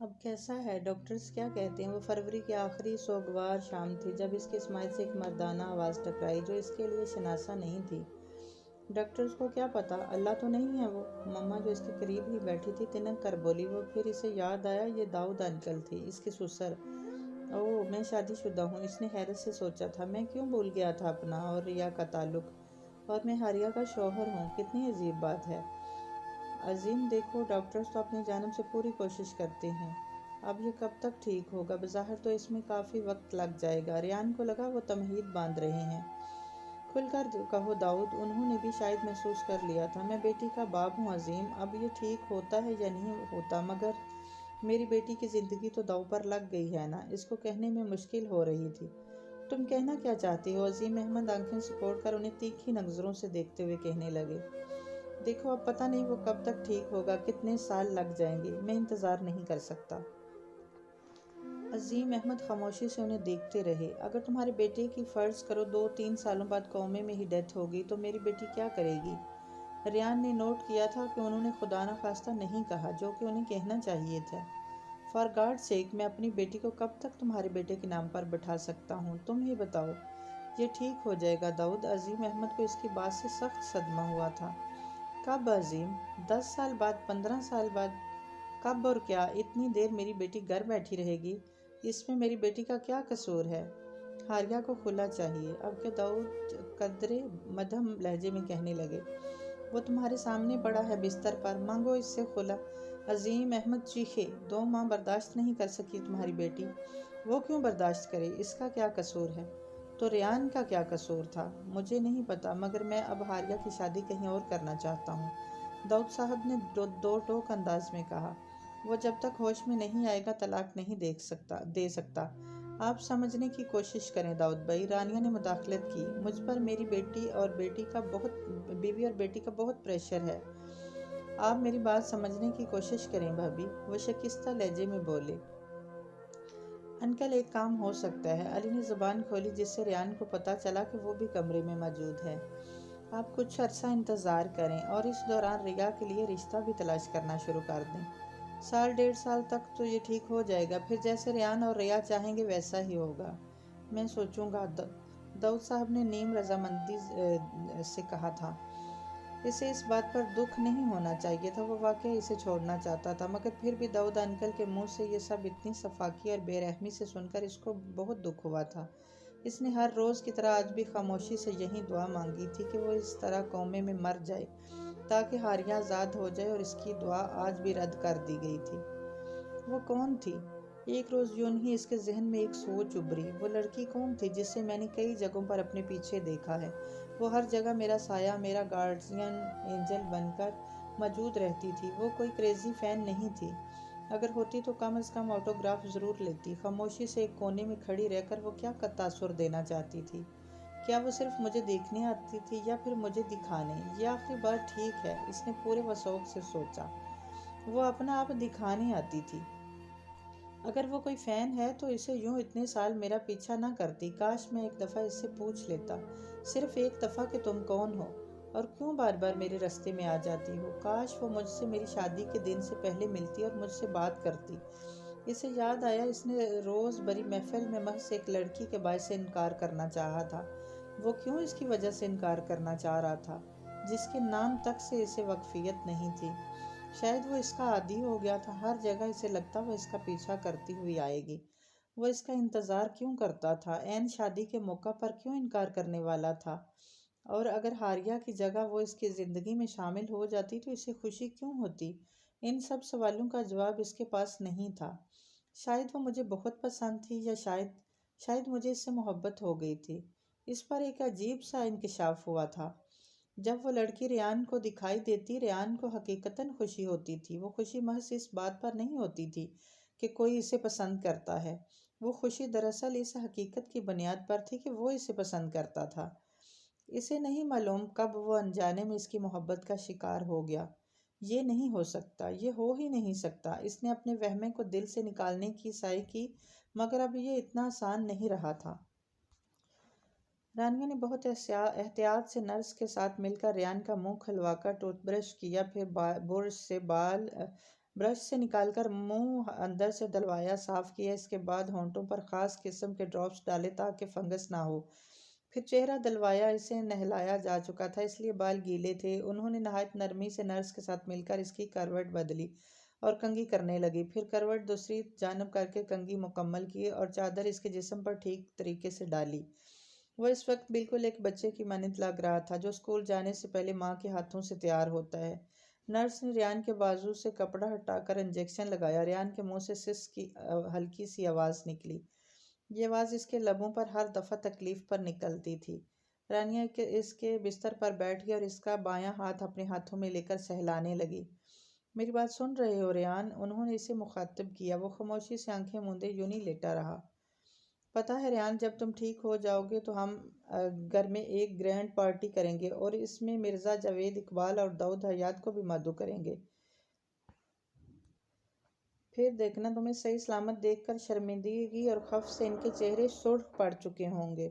اب کیسا ہے؟ ڈاکٹرز کیا کہتے ہیں؟ وہ فروری کی آخری سوگوار شام تھی جب اس کی اسماعیل سے ایک مردانہ آواز ٹکرائی جو اس کے لیے شناسہ نہیں تھی۔ ڈاکٹرز کو کیا پتا، اللہ تو نہیں ہے وہ؟ مما جو اس کے قریب ہی بیٹھی تھی تنک کر بولی۔ وہ پھر اسے یاد آیا یہ داؤد انکل تھی، اس کی سسر۔ اوہ، میں شادی شدہ ہوں، اس نے حیرت سے سوچا تھا۔ میں کیوں بھول گیا تھا اپنا اور ریا کا تعلق، اور میں حاریہ کا شوہر ہوں۔ کتنی عجیب بات ہے۔ عظیم دیکھو، ڈاکٹرز تو اپنی جانب سے پوری کوشش کرتے ہیں۔ اب یہ کب تک ٹھیک ہوگا؟ بظاہر تو اس میں کافی وقت لگ جائے گا۔ ریان کو لگا وہ تمہید باندھ رہے ہیں۔ کھل کر کہو داؤد، انہوں نے بھی شاید محسوس کر لیا تھا۔ میں بیٹی کا باپ ہوں عظیم، اب یہ ٹھیک ہوتا ہے یا نہیں ہوتا، مگر میری بیٹی کی زندگی تو داؤ پر لگ گئی ہے نا۔ اس کو کہنے میں مشکل ہو رہی تھی۔ تم کہنا کیا چاہتی ہو؟ عظیم احمد آنکھیں سپوڑ کر انہیں تیکھی نظروں سے دیکھتے ہوئے کہنے لگے۔ دیکھو، اب پتہ نہیں وہ کب تک ٹھیک ہوگا، کتنے سال لگ جائیں گے، میں انتظار نہیں کر سکتا۔ عظیم احمد خاموشی سے انہیں دیکھتے رہے۔ اگر تمہارے بیٹے کی فرض کرو 2-3 سالوں بعد کومے میں ہی ڈیتھ ہوگی تو میری بیٹی کیا کرے گی؟ ریان نے نوٹ کیا تھا کہ انہوں نے خدا نخواستہ نہیں کہا، جو کہ انہیں کہنا چاہیے تھا۔ فار گاڈ سیک، میں اپنی بیٹی کو کب تک تمہارے بیٹے کے نام پر بٹھا سکتا ہوں؟ تم ہی بتاؤ۔ یہ ٹھیک ہو جائے گا داؤد۔ عظیم احمد کو اس کی بات سے سخت صدمہ ہوا تھا۔ کب عظیم؟ 10 سال بعد، 15 سال بعد؟ کب اور کیا؟ اتنی دیر میری بیٹی گھر بیٹھی رہے گی؟ اس میں میری بیٹی کا کیا قصور ہے؟ حاریہ کو خلا چاہیے۔ اب کہ داؤد قدرے مدھم لہجے میں کہنے لگے۔ وہ تمہارے سامنے پڑا ہے بستر پر، مانگو اس سے خلا۔ عظیم احمد چیخے۔ 2 ماہ برداشت نہیں کر سکی تمہاری بیٹی؟ وہ کیوں برداشت کرے؟ اس کا کیا قصور ہے؟ تو ریان کا کیا قصور تھا؟ مجھے نہیں پتا، مگر میں اب حاریہ کی شادی کہیں اور کرنا چاہتا ہوں، داؤد صاحب نے دو ٹوک انداز میں کہا۔ وہ جب تک ہوش میں نہیں آئے گا طلاق نہیں دے سکتا۔ آپ سمجھنے کی کوشش کریں داؤد بھائی، رانیہ نے مداخلت کی۔ مجھ پر میری بیوی اور بیٹی کا بہت پریشر ہے۔ آپ میری بات سمجھنے کی کوشش کریں بھابھی، وہ شکستہ لہجے میں بولے۔ انکل، ایک کام ہو سکتا ہے۔ علی نے زبان کھولی، جس سے ریان کو پتا چلا کہ وہ بھی کمرے میں موجود ہے۔ آپ کچھ عرصہ انتظار کریں اور اس دوران ریا کے لیے رشتہ بھی تلاش کرنا شروع کر دیں۔ 1.5 سال تک تو یہ ٹھیک ہو جائے گا، پھر جیسے ریان اور ریا چاہیں گے ویسا ہی ہوگا۔ میں سوچوں گا، داؤد صاحب نے نیم رضامندی سے کہا تھا۔ اسے اس بات پر دکھ نہیں ہونا چاہیے تھا، وہ واقعی اسے چھوڑنا چاہتا تھا، مگر پھر بھی داؤد انکل کے منہ سے یہ سب اتنی سفاکی اور بے رحمی سے سن کر اس کو بہت دکھ ہوا تھا۔ اس نے ہر روز کی طرح آج بھی خاموشی سے یہی دعا مانگی تھی کہ وہ اس طرح کومے میں مر جائے تاکہ حاریہ آزاد ہو جائے، اور اس کی دعا آج بھی رد کر دی گئی تھی۔ وہ کون تھی؟ ایک روز یوں ہی اس کے ذہن میں ایک سوچ ابھری۔ وہ لڑکی کون تھی جس سے میں نے کئی جگہوں پر اپنے پیچھے دیکھا ہے؟ وہ ہر جگہ میرا سایہ، میرا گارڈین اینجل بن کر موجود رہتی تھی۔ وہ کوئی کریزی فین نہیں تھی، اگر ہوتی تو کم از کم آٹوگراف ضرور لیتی۔ خاموشی سے ایک کونے میں کھڑی رہ کر وہ کیا تاثر دینا چاہتی تھی؟ کیا وہ صرف مجھے دیکھنے آتی تھی یا پھر مجھے دکھانے؟ یہ آخری بات ٹھیک ہے، اس نے پورے وثوق سے سوچا۔ وہ اپنا آپ دکھانے آتی تھی۔ اگر وہ کوئی فین ہے تو اسے یوں اتنے سال میرا پیچھا نہ کرتی۔ کاش میں ایک دفعہ اس سے پوچھ لیتا، صرف ایک دفعہ، کہ تم کون ہو اور کیوں بار بار میرے راستے میں آ جاتی ہو۔ کاش وہ مجھ سے میری شادی کے دن سے پہلے ملتی اور مجھ سے بات کرتی۔ اسے یاد آیا اس نے روز بری محفل میں محض ایک لڑکی کے باعث سے انکار کرنا چاہا تھا۔ وہ کیوں اس کی وجہ سے انکار کرنا چاہ رہا تھا جس کے نام تک سے اسے واقفیت نہیں تھی؟ شاید وہ اس کا عادی ہو گیا تھا، ہر جگہ اسے لگتا وہ اس کا پیچھا کرتی ہوئی آئے گی۔ وہ اس کا انتظار کیوں کرتا تھا؟ عین شادی کے موقع پر کیوں انکار کرنے والا تھا؟ اور اگر حاریہ کی جگہ وہ اس کی زندگی میں شامل ہو جاتی تو اسے خوشی کیوں ہوتی؟ ان سب سوالوں کا جواب اس کے پاس نہیں تھا۔ شاید وہ مجھے بہت پسند تھی، یا شاید مجھے اس سے محبت ہو گئی تھی۔ اس پر ایک عجیب سا انکشاف ہوا تھا۔ جب وہ لڑکی ریان کو دکھائی دیتی، ریان کو حقیقتاً خوشی ہوتی تھی۔ وہ خوشی محض اس بات پر نہیں ہوتی تھی کہ کوئی اسے پسند کرتا ہے، وہ خوشی دراصل اس حقیقت کی بنیاد پر تھی کہ وہ اسے پسند کرتا تھا۔ اسے نہیں معلوم کب وہ انجانے میں اس کی محبت کا شکار ہو گیا۔ یہ نہیں ہو سکتا، یہ ہو ہی نہیں سکتا۔ اس نے اپنے وہمے کو دل سے نکالنے کی سعی کی، مگر اب یہ اتنا آسان نہیں رہا تھا۔ رانیہ نے بہت احتیاط سے نرس کے ساتھ مل کر ریان کا منہ کھلوا کر ٹوتھ برش کیا، پھر برش سے بال برش سے نکال کر منہ اندر سے دلوایا، صاف کیا، اس کے بعد ہونٹوں پر خاص قسم کے ڈراپس ڈالے تاکہ فنگس نہ ہو۔ پھر چہرہ دلوایا، اسے نہلایا جا چکا تھا اس لیے بال گیلے تھے۔ انہوں نے نہایت نرمی سے نرس کے ساتھ مل کر اس کی کروٹ بدلی اور کنگھی کرنے لگی، پھر کروٹ دوسری جانب کر کے کنگھی مکمل کی اور چادر اس کے جسم پر ٹھیک طریقے سے ڈالی۔ وہ اس وقت بالکل ایک بچے کی مانند لگ رہا تھا جو اسکول جانے سے پہلے ماں کے ہاتھوں سے تیار ہوتا ہے۔ نرس نے ریان کے بازو سے کپڑا ہٹا کر انجیکشن لگایا۔ ریان کے منہ سے سس کی ہلکی سی آواز نکلی۔ یہ آواز اس کے لبوں پر ہر دفعہ تکلیف پر نکلتی تھی۔ رانیہ اس کے بستر پر بیٹھ گئی اور اس کا بایاں ہاتھ اپنے ہاتھوں میں لے کر سہلانے لگی۔ میری بات سن رہے ہو ریان؟ انہوں نے اسے مخاطب کیا۔ وہ خاموشی سے آنکھیں موندے یوں ہی لیٹا رہا۔ پتہ ہے ریان، جب تم ٹھیک ہو جاؤ گے تو ہم گھر میں ایک گرینڈ پارٹی کریں گے اور اس میں مرزا جاوید اقبال اور داؤد حیات کو بھی مدعو کریں گے۔ پھر دیکھنا تمہیں صحیح سلامت دیکھ کر شرمندگی اور خوف سے ان کے چہرے سرخ پڑ چکے ہوں گے۔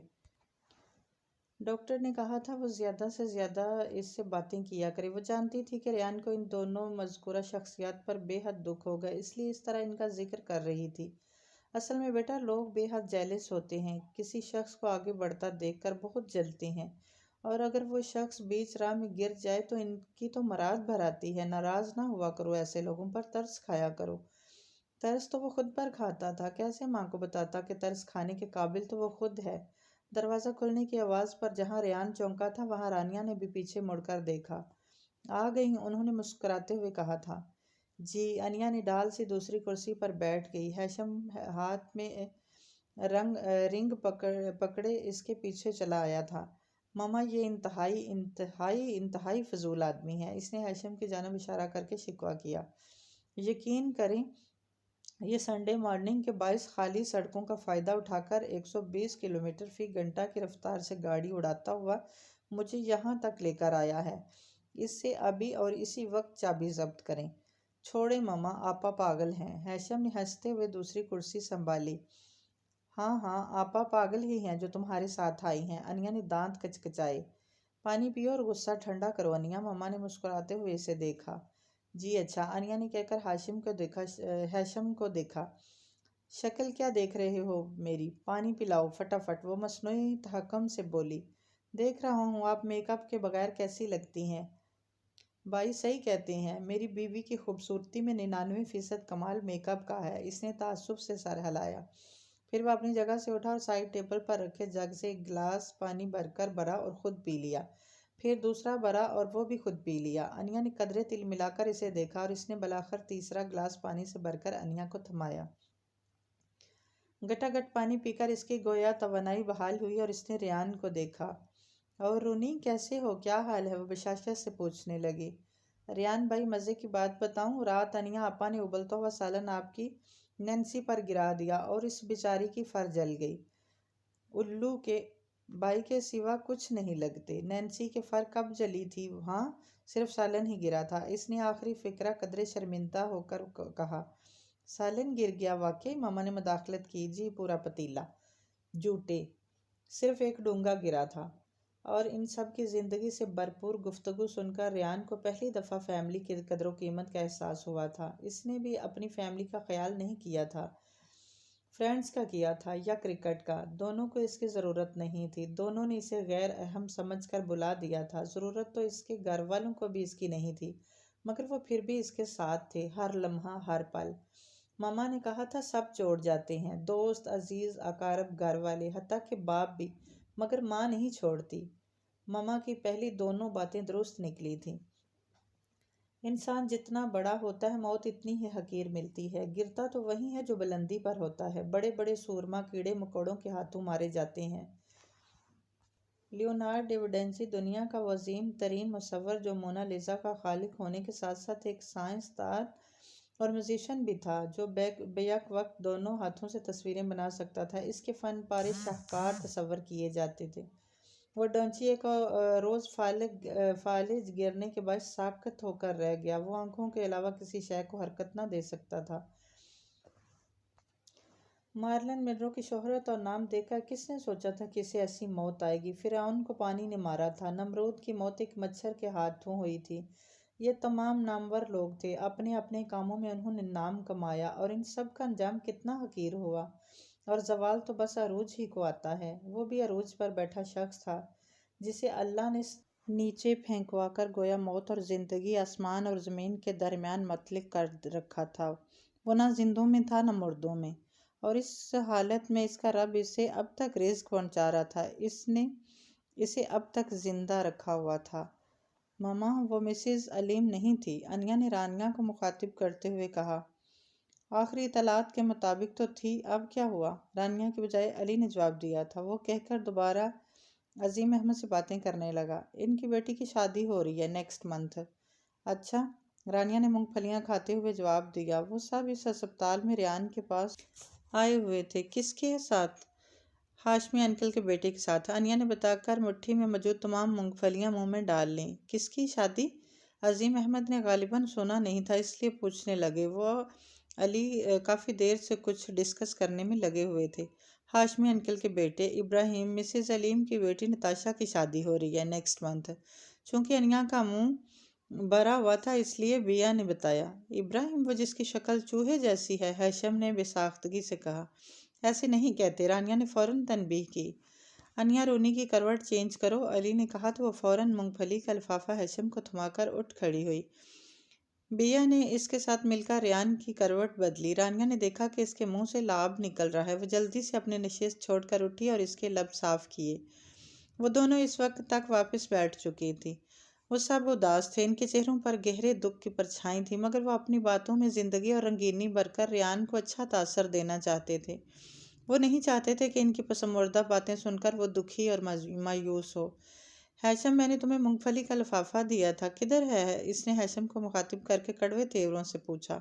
ڈاکٹر نے کہا تھا وہ زیادہ سے زیادہ اس سے باتیں کیا کرے۔ وہ جانتی تھی کہ ریان کو ان دونوں مذکورہ شخصیات پر بے حد دکھ ہوگا، اس لیے اس طرح ان کا ذکر کر رہی تھی۔ اصل میں بیٹا، لوگ بے حد جیلس ہوتے ہیں، کسی شخص کو آگے بڑھتا دیکھ کر بہت جلتے ہیں، اور اگر وہ شخص بیچ راہ میں گر جائے تو ان کی تو مراد بھر آتی ہے۔ ناراض نہ ہوا کرو، ایسے لوگوں پر ترس کھایا کرو۔ ترس تو وہ خود پر کھاتا تھا، کیسے ماں کو بتاتا کہ ترس کھانے کے قابل تو وہ خود ہے۔ دروازہ کھلنے کی آواز پر جہاں ریان چونکا تھا وہاں رانیہ نے بھی پیچھے مڑ کر دیکھا۔ آ گئی، انہوں نے مسکراتے ہوئے کہا تھا۔ جی۔ انیا نے ڈال سی دوسری کرسی پر بیٹھ گئی۔ ہیشم ہاتھ میں رنگ پکڑے اس کے پیچھے چلا آیا تھا۔ ماما، یہ انتہائی فضول آدمی ہے، اس نے ہیشم کی جانب اشارہ کر کے شکوہ کیا۔ یقین کریں یہ سنڈے مارننگ کے باعث خالی سڑکوں کا فائدہ اٹھا کر 120 کلومیٹر فی گھنٹہ کی رفتار سے گاڑی اڑاتا ہوا مجھے یہاں تک لے کر آیا ہے۔ اس سے ابھی اور اسی وقت چابی ضبط کریں۔ چھوڑیں ماما، آپا پاگل ہیں۔ ہیشم نے ہنستے ہوئے دوسری کرسی سنبھالی۔ ہاں ہاں، آپا پاگل ہی ہیں جو تمہارے ساتھ آئی ہیں۔ انیا نے دانت کچکچائے۔ پانی پیو اور غصہ ٹھنڈا کرو انیا، ماما نے مسکراتے ہوئے اسے دیکھا۔ جی اچھا، انیا نے کہہ کر ہیشم کو دیکھا۔ شکل کیا دیکھ رہے ہو میری؟ پانی پلاؤ فٹافٹ، وہ مصنوعی تحکم سے بولی۔ دیکھ رہا ہوں، آپ میک اپ کے بغیر کیسی لگتی ہیں۔ بھائی صحیح کہتے ہیں، میری بیوی کی خوبصورتی میں 99% کمال میک اپ کا ہے۔ اس نے تعصب سے سر ہلایا۔ پھر وہ اپنی جگہ سے اٹھا اور سائڈ ٹیبل پر رکھے جگ سے ایک گلاس پانی بھر کر بھرا اور خود پی لیا۔ پھر دوسرا بھرا اور وہ بھی خود پی لیا۔ انیا نے قدرے تل ملا کر اسے دیکھا اور اس نے بلاخر تیسرا گلاس پانی سے بھر کر انیا کو تھمایا۔ گٹا گٹ پانی پی کر اس کی گویا توانائی بحال ہوئی اور اس نے ریان کو دیکھا۔ اور رونی، کیسے ہو؟ کیا حال ہے؟ وہ بشاشت سے پوچھنے لگی۔ ریان بھائی، مزے کی بات بتاؤں، رات انیا آپا نے ابلتا ہوا سالن آپ کی نینسی پر گرا دیا اور اس بیچاری کی فر جل گئی۔ الو کے بھائی کے سوا کچھ نہیں لگتے۔ نینسی کے فر کب جلی تھی؟ ہاں، صرف سالن ہی گرا تھا، اس نے آخری فقرہ قدرے شرمندہ ہو کر کہا۔ سالن گر گیا واقعی؟ ماما نے مداخلت کی۔ جی، پورا پتیلا۔ جھوٹے، صرف ایک ڈونگا گرا تھا۔ اور ان سب کی زندگی سے بھرپور گفتگو سن کر ریان کو پہلی دفعہ فیملی کی قدر و قیمت کا احساس ہوا تھا۔ اس نے بھی اپنی فیملی کا خیال نہیں کیا تھا، فرینڈز کا کیا تھا یا کرکٹ کا۔ دونوں کو اس کی ضرورت نہیں تھی، دونوں نے اسے غیر اہم سمجھ کر بلا دیا تھا۔ ضرورت تو اس کے گھر والوں کو بھی اس کی نہیں تھی، مگر وہ پھر بھی اس کے ساتھ تھے، ہر لمحہ، ہر پل۔ ماما نے کہا تھا سب چھوڑ جاتے ہیں، دوست، عزیز، اقارب، گھر والے، حتیٰ کہ باپ بھی، مگر ماں نہیں چھوڑتی۔ ماما کی پہلی دونوں باتیں درست نکلی تھیں۔ انسان جتنا بڑا ہوتا ہے موت اتنی ہی حقیر ملتی ہے۔ گرتا تو وہی ہے جو بلندی پر ہوتا ہے۔ بڑے بڑے سورما کیڑے مکوڑوں کے ہاتھوں مارے جاتے ہیں۔ لیونارڈو ڈا وینچی دنیا کا وہ عظیم ترین مصور جو مونا لیزا کا خالق ہونے کے ساتھ ساتھ ایک سائنس دان اور میوزیشین بھی تھا، جو بیک وقت دونوں ہاتھوں سے تصویریں بنا سکتا تھا، اس کے فن پارے شاہکار تصور کیے جاتے تھے۔ وہ ڈانچی ایک روز فالج گرنے کے باعث ساکت ہو کر رہ گیا۔ وہ آنکھوں کے علاوہ کسی شے کو حرکت نہ دے سکتا تھا۔ مارلن منرو کی شہرت اور نام دیکھ کر کس نے سوچا تھا کہ اسے ایسی موت آئے گی؟ فرعون کو پانی نے مارا تھا، نمرود کی موت ایک مچھر کے ہاتھوں ہوئی تھی، یہ تمام نامور لوگ تھے، اپنے اپنے کاموں میں انہوں نے نام کمایا، اور ان سب کا انجام کتنا حقیر ہوا۔ اور زوال تو بس عروج ہی کو آتا ہے۔ وہ بھی عروج پر بیٹھا شخص تھا جسے اللہ نے نیچے پھینکوا کر گویا موت اور زندگی آسمان اور زمین کے درمیان مطلق کر رکھا تھا۔ وہ نہ زندوں میں تھا نہ مردوں میں، اور اس حالت میں اس کا رب اسے اب تک رزق پہنچا رہا تھا، اس نے اسے اب تک زندہ رکھا ہوا تھا۔ ماما، وہ مسز علیم نہیں تھی، انیا نے رانیہ کو مخاطب کرتے ہوئے کہا۔ آخری اطلاعات کے مطابق تو تھی، اب کیا ہوا؟ رانیہ کے بجائے علی نے جواب دیا تھا۔ وہ کہہ کر دوبارہ عظیم احمد سے باتیں کرنے لگا۔ ان کی بیٹی کی شادی ہو رہی ہے نیکسٹ منتھ۔ اچھا، رانیہ نے مونگ پھلیاں کھاتے ہوئے جواب دیا۔ وہ سب اس ہسپتال میں ریان کے پاس آئے ہوئے تھے۔ کس کے ساتھ؟ ہاشمی انکل کے بیٹے کے ساتھ، انیا نے بتا کر مٹھی میں موجود تمام مونگ پھلیاں منہ میں ڈال لیں۔ کس کی شادی؟ عظیم احمد نے غالباً سنا نہیں تھا، اس لیے پوچھنے لگے۔ وہ علی کافی دیر سے کچھ ڈسکس کرنے میں لگے ہوئے تھے۔ ہاشمی انکل کے بیٹے ابراہیم، مسز علیم کی بیٹی نتاشا کی شادی ہو رہی ہے نیکسٹ منتھ۔ چونکہ انیا کا منہ بھرا ہوا تھا اس لیے بیا نے بتایا۔ ابراہیم، وہ جس کی شکل چوہے جیسی ہے؟ ہیثم نے بے ساختگی سے کہا۔ ایسے نہیں کہتے، رانیہ نے فوراً تنبیہ کی۔ انیا، رونی کی کروٹ چینج کرو، علی نے کہا تو وہ فوراً مونگ پھلی کا لفافہ ہیثم کو تھما کر اٹھ کھڑی ہوئی۔ بیا نے اس کے ساتھ مل کر ریان کی کروٹ بدلی۔ رانیہ نے دیکھا کہ اس کے منہ سے لعاب نکل رہا ہے۔ وہ جلدی سے اپنی نشست چھوڑ کر اٹھی اور اس کے لب صاف کیے۔ وہ دونوں اس وقت تک واپس بیٹھ چکی تھی۔ وہ سب اداس تھے، ان کے چہروں پر گہرے دکھ کی پرچھائیں تھیں، مگر وہ اپنی باتوں میں زندگی اور رنگینی بھر کر ریان کو اچھا تاثر دینا چاہتے تھے۔ وہ نہیں چاہتے تھے کہ ان کی پسماردہ باتیں سن کر وہ دکھی اور مایوس ہو۔ ہیثم، میں نے تمہیں مونگ پھلی کا لفافہ دیا تھا، کدھر ہے؟ اس نے ہیثم کو مخاطب کر کے کڑوے تیوروں سے پوچھا۔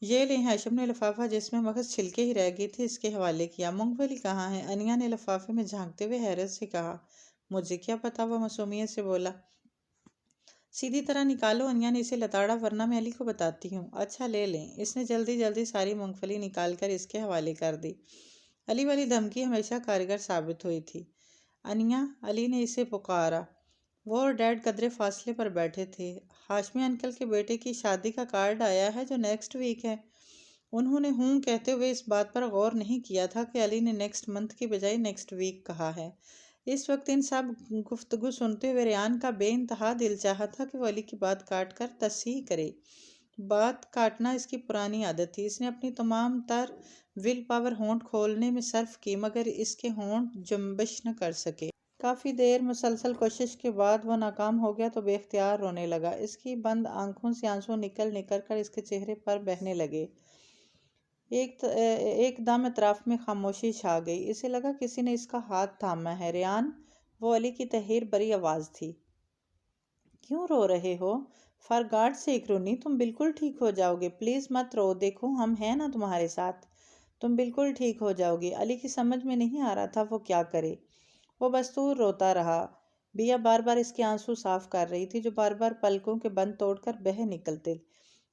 یہ لیں، ہیثم نے لفافہ جس میں محض چھلکے ہی رہ گئی تھے اس کے حوالے کیا۔ مونگ پھلی کہاں ہے؟ انیا نے لفافے میں جھانکتے ہوئے حیرت سے کہا۔ مجھے کیا پتا، وہ معصومیت سے بولا۔ سیدھی طرح نکالو، انیا نے اسے لتاڑا، ورنہ میں علی کو بتاتی ہوں۔ اچھا، لے لیں۔ اس نے جلدی جلدی ساری مونگ پھلی نکال کر اس کے حوالے کر دی۔ علی والی دھمکی ہمیشہ کارگر ثابت ہوئی تھی۔ انیا، علی نے اسے پکارا۔ وہ اور ڈیڈ قدرے فاصلے پر بیٹھے تھے۔ ہاشمی انکل کے بیٹے کی شادی کا کارڈ آیا ہے جو نیکسٹ ویک ہے۔ انہوں نے ہوں کہتے ہوئے اس بات پر غور نہیں کیا تھا کہ علی نے نیکسٹ منتھ کی بجائے نیکسٹ ویک کہا ہے۔ اس وقت ان سب گفتگو سنتے ہوئے ریان کا بے انتہا دل چاہا تھا کہ وہ علی کی بات کاٹ کر تصحیح کرے۔ بات کاٹنا اس کی پرانی عادت تھی۔ اس نے اپنی تمام تر ول پاور ہونٹ کھولنے میں صرف کی، مگر اس کے ہونٹ جنبش نہ کر سکے۔ کافی دیر مسلسل کوشش کے بعد وہ ناکام ہو گیا تو بے اختیار رونے لگا۔ اس کی بند آنکھوں سے آنسو نکل نکل کر اس کے چہرے پر بہنے لگے۔ ایک دم اطراف میں خاموشی چھا گئی۔ اسے لگا کسی نے اس کا ہاتھ تھاما ہے۔ ریان، وہ علی کی تحیر بھری آواز تھی۔ کیوں رو رہے ہو؟ فار گاڈ سیک رونی، تم بالکل ٹھیک ہو جاؤ گے، پلیز مت رو، دیکھو ہم ہیں نا تمہارے ساتھ، تم بالکل ٹھیک ہو جاؤ گی۔ علی کی سمجھ میں نہیں آ رہا تھا وہ کیا کرے۔ وہ بستور روتا رہا۔ بیا بار بار اس کے آنسو صاف کر رہی تھی جو بار بار پلکوں کے بند توڑ کر بہہ نکلتے۔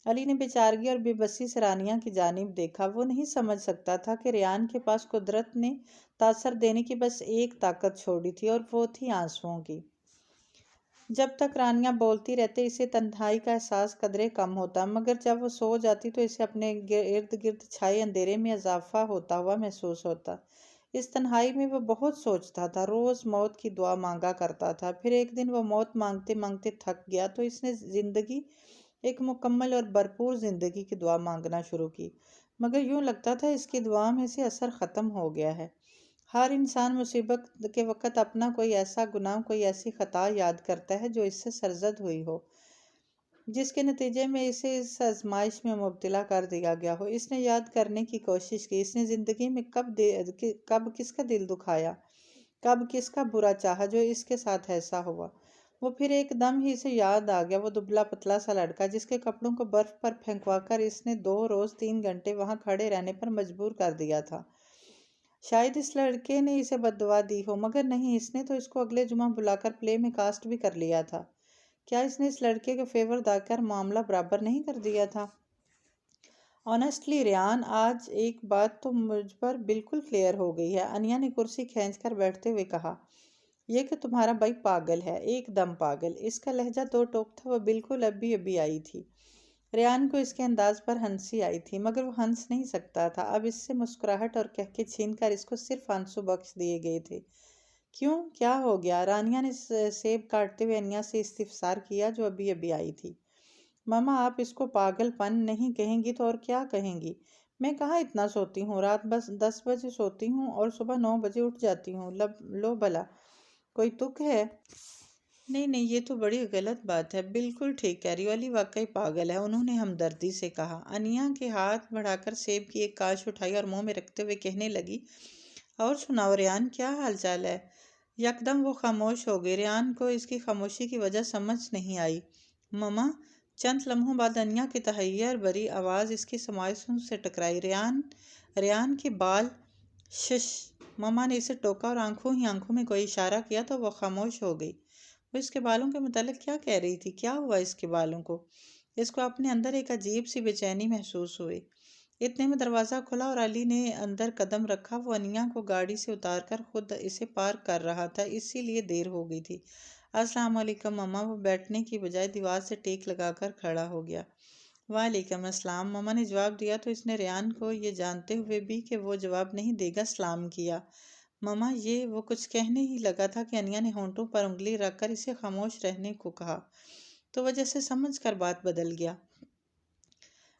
علی نے بے چارگی اور بے بسی سے رانیہ کی جانب دیکھا۔ وہ نہیں سمجھ سکتا تھا کہ ریان کے پاس قدرت نے تاثر دینے کی بس ایک طاقت چھوڑی تھی، اور وہ تھی آنسوؤں کی۔ جب تک رانیہ بولتی رہتے اسے تنہائی کا احساس قدرے کم ہوتا، مگر جب وہ سو جاتی تو اسے اپنے ارد گرد چھائے اندھیرے میں اضافہ ہوتا ہوا محسوس ہوتا۔ اس تنہائی میں وہ بہت سوچتا تھا، روز موت کی دعا مانگا کرتا تھا۔ پھر ایک دن وہ موت مانگتے مانگتے تھک گیا تو اس نے زندگی، ایک مکمل اور بھرپور زندگی کی دعا مانگنا شروع کی، مگر یوں لگتا تھا اس کی دعا میں سے اثر ختم ہو گیا ہے۔ ہر انسان مصیبت کے وقت اپنا کوئی ایسا گناہ، کوئی ایسی خطا یاد کرتا ہے جو اس سے سرزد ہوئی ہو، جس کے نتیجے میں اسے اس آزمائش میں مبتلا کر دیا گیا ہو۔ اس نے یاد کرنے کی کوشش کی، اس نے زندگی میں کب کس کا دل دکھایا، کب کس کا برا چاہا جو اس کے ساتھ ایسا ہوا۔ وہ پھر ایک دم ہی اسے یاد آ گیا، وہ دبلا پتلا سا لڑکا جس کے کپڑوں کو برف پر پھینکوا کر اس نے 2 روز 3 گھنٹے وہاں کھڑے رہنے پر مجبور کر دیا تھا۔ شاید اس لڑکے نے اسے بددعا دی ہو، مگر نہیں، اس نے تو اس کو اگلے جمعہ بلا کر پلے میں کاسٹ بھی کر لیا تھا۔ کیا اس نے اس لڑکے کو فیور دا کر معاملہ برابر نہیں کر دیا تھا؟ آنیسٹلی ریان، آج ایک بات تو مجھ پر بالکل کلیئر ہو گئی ہے، انیا نے کرسی کھینچ کر بیٹھتے ہوئے کہا۔ یہ کہ تمہارا بھائی پاگل ہے، ایک دم پاگل۔ اس کا لہجہ دو ٹوک تھا، وہ بالکل ابھی آئی تھی۔ ریان کو اس کے انداز پر ہنسی آئی تھی، مگر وہ ہنس نہیں سکتا تھا۔ اب اس سے مسکراہٹ اور کہکے چھین کر اس کو صرف آنسو بخش دیے گئے تھے۔ کیوں؟ کیا ہو گیا؟ رانیہ نے سیب کاٹتے ہوئے انیا سے استفسار کیا، جو ابھی آئی تھی۔ ماما، آپ اس کو پاگل پن نہیں کہیں گی تو اور کیا کہیں گی؟ میں کہاں اتنا سوتی ہوں، رات بس 10 بجے سوتی ہوں اور صبح 9 بجے اٹھ جاتی ہوں۔ لو بلا، کوئی تک ہے؟ نہیں، یہ تو بڑی غلط بات ہے۔ بالکل ٹھیک کہہ رہی ہو، علی واقعی پاگل ہے، انہوں نے ہمدردی سے کہا۔ انیا کے ہاتھ بڑھا کر سیب کی ایک کاش اٹھائی اور منہ میں رکھتے ہوئے کہنے لگی، اور سناؤ ریان، کیا حال چال ہے؟ یکدم وہ خاموش ہو گئی۔ ریان کو اس کی خاموشی کی وجہ سمجھ نہیں آئی۔ ماما، چند لمحوں بعد انیا کی تحیر بھری آواز اس کی سماعتوں سے ٹکرائی۔ ریان کے بال۔ شش! ماما نے اسے ٹوکا اور آنکھوں میں کوئی اشارہ کیا تو وہ خاموش ہو گئی۔ وہ اس کے بالوں کے متعلق کیا کہہ رہی تھی؟ کیا ہوا اس کے بالوں کو؟ اس کو اپنے اندر ایک عجیب سی بے چینی محسوس ہوئی۔ اتنے میں دروازہ کھلا اور علی نے اندر قدم رکھا۔ وہ انیا کو گاڑی سے اتار کر خود اسے پارک کر رہا تھا، اسی لیے دیر ہو گئی تھی۔ السلام علیکم ماما۔ وہ بیٹھنے کی بجائے دیوار سے ٹیک لگا کر کھڑا ہو گیا۔ وعلیکم السلام، ماما نے جواب دیا تو اس نے ریان کو یہ جانتے ہوئے بھی کہ وہ جواب نہیں دے گا سلام کیا۔ ماما، وہ کچھ کہنے ہی لگا تھا کہ انیا نے ہونٹوں پر انگلی رکھ کر اسے خاموش رہنے کو کہا، تو وجہ سے سمجھ کر بات بدل گیا۔